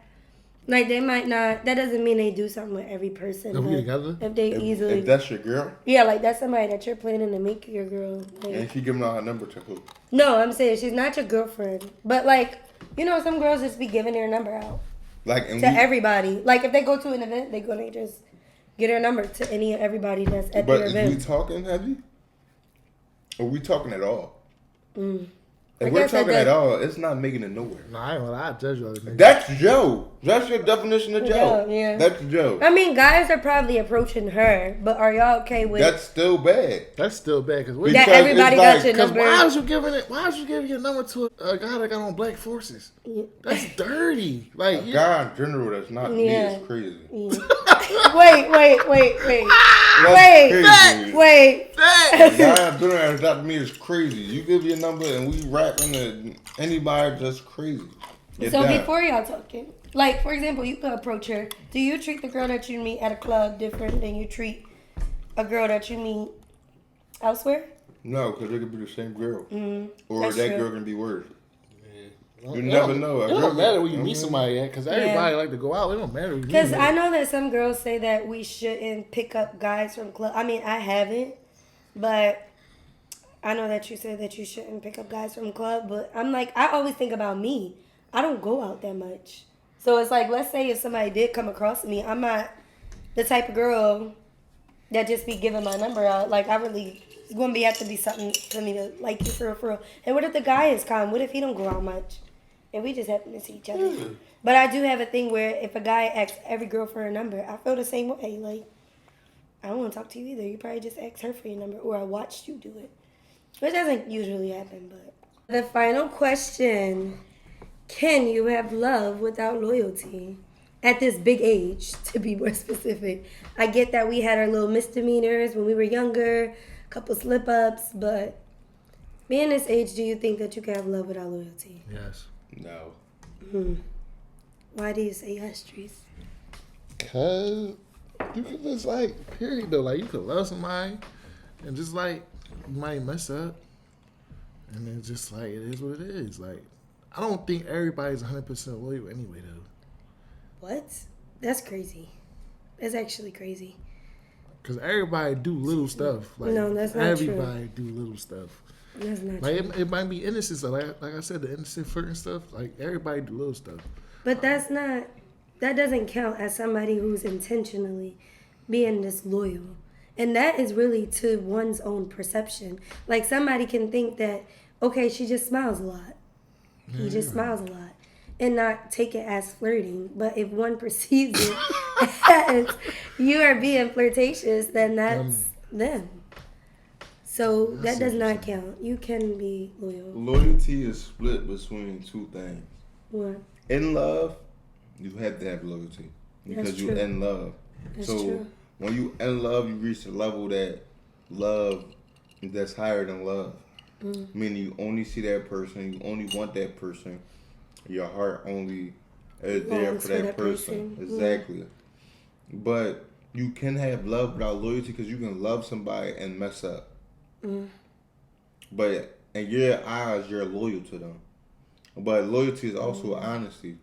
[SPEAKER 1] Like they might not. That doesn't mean they do something with every person.
[SPEAKER 2] If we
[SPEAKER 1] but
[SPEAKER 2] together?
[SPEAKER 1] If they easily,
[SPEAKER 3] If that's your girl
[SPEAKER 1] yeah, like that's somebody that you're planning to make your girl. Like,
[SPEAKER 3] and she giving out her number to who?
[SPEAKER 1] no, I'm saying she's not your girlfriend, but like you know, some girls just be giving their number out
[SPEAKER 3] Like and
[SPEAKER 1] to everybody. Like if they go to an event, they gonna just get her number to any and everybody that's at
[SPEAKER 3] But
[SPEAKER 1] their
[SPEAKER 3] is we
[SPEAKER 1] event.
[SPEAKER 3] talking heavy? Are we talking at all?
[SPEAKER 1] I
[SPEAKER 3] If we're
[SPEAKER 1] guess that
[SPEAKER 3] talking at
[SPEAKER 1] does-
[SPEAKER 3] all, it's not making it nowhere.
[SPEAKER 2] Nah, I ain't gonna lie. I judge you other niggas.
[SPEAKER 3] That's Joe. That's your definition of Joe.
[SPEAKER 1] Yeah.
[SPEAKER 3] That's Joe.
[SPEAKER 1] I mean, guys are probably approaching her, but are y'all okay with
[SPEAKER 3] That's still bad.
[SPEAKER 2] That's still bad because
[SPEAKER 1] that?
[SPEAKER 3] Because
[SPEAKER 1] Everybody
[SPEAKER 3] it's
[SPEAKER 1] got
[SPEAKER 3] like-
[SPEAKER 1] your
[SPEAKER 2] Because
[SPEAKER 1] number.
[SPEAKER 2] why was you giving it? Why was you giving your number to a guy that got on Black Forces? That's dirty. Like,
[SPEAKER 3] A
[SPEAKER 2] you,
[SPEAKER 3] guy in general that's not me
[SPEAKER 1] Yeah.
[SPEAKER 3] is crazy.
[SPEAKER 1] wait.
[SPEAKER 3] That's crazy.
[SPEAKER 1] Wait.
[SPEAKER 3] A guy in general that's not me is crazy. You give your number and we rapping to anybody that's crazy. Get
[SPEAKER 1] So
[SPEAKER 3] down.
[SPEAKER 1] before y'all talking, like for example, you could approach her. Do you treat the girl that you meet at a club different than you treat a girl that you meet elsewhere?
[SPEAKER 3] No, because it could be the same girl. Or
[SPEAKER 1] That's
[SPEAKER 3] that
[SPEAKER 1] true.
[SPEAKER 3] girl can be worse.
[SPEAKER 2] you
[SPEAKER 3] never know.
[SPEAKER 2] It don't matter when you meet somebody at because everybody like to go out. It don't matter.
[SPEAKER 1] Because I know that some girls say that we shouldn't pick up guys from club. I mean, I haven't, but I know that you said that you shouldn't pick up guys from club. But I'm like, I always think about me. I don't go out that much. So it's like, let's say if somebody did come across me, I'm not the type of girl that just be giving my number out. Like, I really, it's going to have to be something for me to like you for real. And what if the guy is calm? What if he don't go out much? And we just happen to see each other. But I do have a thing where if a guy asks every girl for her number, I feel the same way. Like, I don't want to talk to you either. You probably just asked her for your number, or I watched you do it. Which doesn't usually happen, but. The final question. Can you have love without loyalty? At this big age, to be more specific. I get that we had our little misdemeanors when we were younger, a couple slip-ups, but being this age, do you think that you can have love without loyalty?
[SPEAKER 2] Yes.
[SPEAKER 3] No.
[SPEAKER 1] Why do you say yes, Dris?
[SPEAKER 2] Cause you can just like, period though. Like you could love somebody and just like you might mess up, and then just like it is what it is. Like I don't think everybody's 100% loyal anyway though.
[SPEAKER 1] What? That's crazy. That's actually crazy.
[SPEAKER 2] Cause everybody do little stuff. Like
[SPEAKER 1] No, that's not true.
[SPEAKER 2] everybody do little stuff.
[SPEAKER 1] That's not
[SPEAKER 2] Like
[SPEAKER 1] true.
[SPEAKER 2] it might be innocent stuff. Like I said, the innocent flirting stuff. Like everybody do little stuff.
[SPEAKER 1] But that's not, that doesn't count as somebody who's intentionally being disloyal. And that is really to one's own perception. Like somebody can think that, okay, she just smiles a lot. He just smiles a lot. And not take it as flirting. But if one perceives it as you are being flirtatious, then that's them. So that does not count. You can be loyal.
[SPEAKER 3] Loyalty is split between two things.
[SPEAKER 1] What?
[SPEAKER 3] In love, you have to have loyalty because
[SPEAKER 1] That's
[SPEAKER 3] you're
[SPEAKER 1] true.
[SPEAKER 3] in love.
[SPEAKER 1] That's
[SPEAKER 3] so
[SPEAKER 1] true.
[SPEAKER 3] when you in love, you reach a level that love that's higher than love. Meaning you only see that person, you only want that person. Your heart only is there
[SPEAKER 1] Longs
[SPEAKER 3] for that person.
[SPEAKER 1] Yeah.
[SPEAKER 3] Exactly. But you can have love without loyalty because you can love somebody and mess up. But in your eyes, you're loyal to them. But loyalty is also honesty.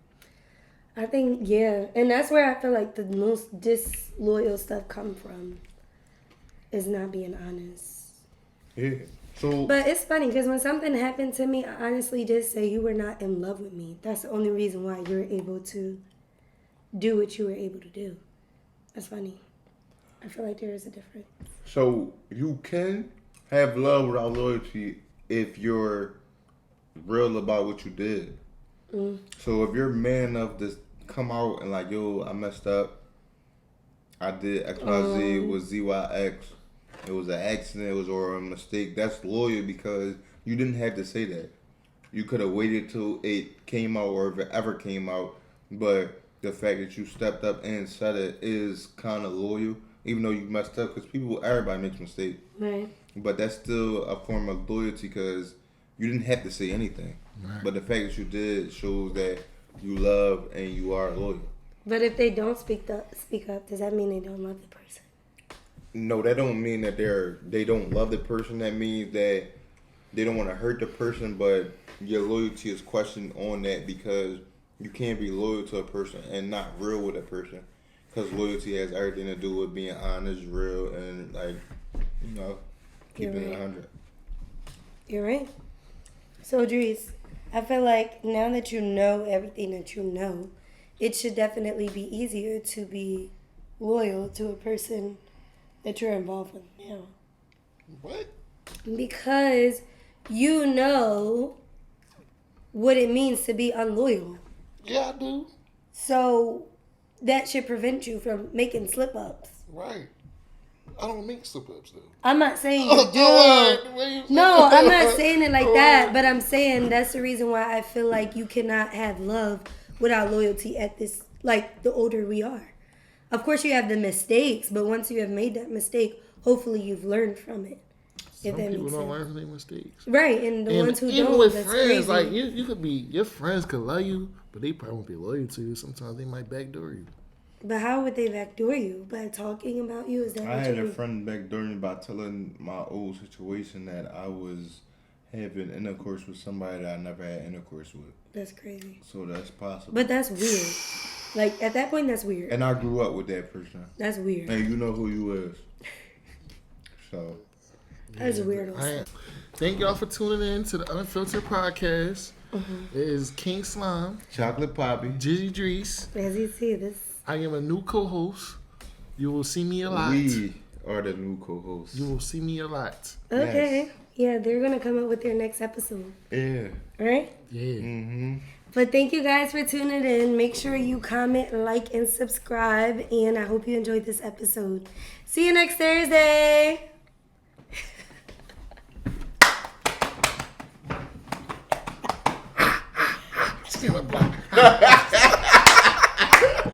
[SPEAKER 1] I think, yeah. And that's where I feel like the most disloyal stuff come from. Is not being honest.
[SPEAKER 3] Yeah. So.
[SPEAKER 1] But it's funny because when something happened to me, I honestly did say you were not in love with me. That's the only reason why you're able to do what you were able to do. That's funny. I feel like there is a difference.
[SPEAKER 3] So you can have love without loyalty if you're real about what you did. So if you're man enough to come out and like, yo, I messed up. I did X, Y, Z. It was Z, Y, X. It was an accident. It was or a mistake. That's loyal because you didn't have to say that. You could have waited till it came out or if it ever came out. But the fact that you stepped up and said it is kind of loyal, even though you messed up. Because everybody makes mistakes.
[SPEAKER 1] Right.
[SPEAKER 3] But that's still a form of loyalty because you didn't have to say anything.
[SPEAKER 2] Right.
[SPEAKER 3] But the fact that you did shows that you love and you are loyal.
[SPEAKER 1] But if they don't speak up, does that mean they don't love the person?
[SPEAKER 3] No, that don't mean that they don't love the person. That means that they don't want to hurt the person, but your loyalty is questioned on that because you can't be loyal to a person and not real with a person. Because loyalty has everything to do with being honest, real, and like, keeping it 100.
[SPEAKER 1] You're right. So, Dris, I feel like now that you know everything that you know, it should definitely be easier to be loyal to a person that you're involved with now.
[SPEAKER 2] What?
[SPEAKER 1] Because you know what it means to be unloyal.
[SPEAKER 2] Yeah, I do.
[SPEAKER 1] So that should prevent you from making slip-ups.
[SPEAKER 2] Right. I don't make slip-ups, though.
[SPEAKER 1] I'm not saying you do. No, I'm not saying it like that, but I'm saying that's the reason why I feel like you cannot have love without loyalty at this, like, the older we are. Of course, you have the mistakes, but once you have made that mistake, hopefully you've learned from it.
[SPEAKER 2] Some people don't learn from their mistakes.
[SPEAKER 1] Right, and the ones who
[SPEAKER 2] even
[SPEAKER 1] don't,
[SPEAKER 2] with
[SPEAKER 1] that's
[SPEAKER 2] friends,
[SPEAKER 1] crazy.
[SPEAKER 2] like you could be, your friends could love you, but they probably won't be loyal to you. Sometimes they might backdoor you.
[SPEAKER 1] But how would they backdoor you? By talking about you? Is that
[SPEAKER 3] I
[SPEAKER 1] what
[SPEAKER 3] had
[SPEAKER 1] you
[SPEAKER 3] a
[SPEAKER 1] mean?
[SPEAKER 3] friend backdoor me by telling my old situation that I was having intercourse with somebody that I never had intercourse with.
[SPEAKER 1] That's crazy.
[SPEAKER 3] So that's possible.
[SPEAKER 1] But that's weird. Like, at that point, that's weird.
[SPEAKER 3] And I grew up with that person.
[SPEAKER 1] That's weird.
[SPEAKER 3] And you know who you is. So.
[SPEAKER 1] That's weird.
[SPEAKER 2] Thank y'all for tuning in to the Unfiltered podcast. It is King Slime,
[SPEAKER 3] Chocolate Poppy,
[SPEAKER 2] Jizzy Dris.
[SPEAKER 1] As you see this.
[SPEAKER 2] I am a new co-host. You will see me a lot.
[SPEAKER 3] We are the new co-hosts.
[SPEAKER 2] You will see me a lot.
[SPEAKER 1] Okay.
[SPEAKER 3] Yes.
[SPEAKER 1] Yeah, they're going to come up with their next episode.
[SPEAKER 3] Yeah.
[SPEAKER 1] Right?
[SPEAKER 2] Yeah.
[SPEAKER 3] Mm-hmm.
[SPEAKER 1] But thank you guys for tuning in. Make sure you comment, like, and subscribe. And I hope you enjoyed this episode. See you next Thursday.
[SPEAKER 2] Still a block.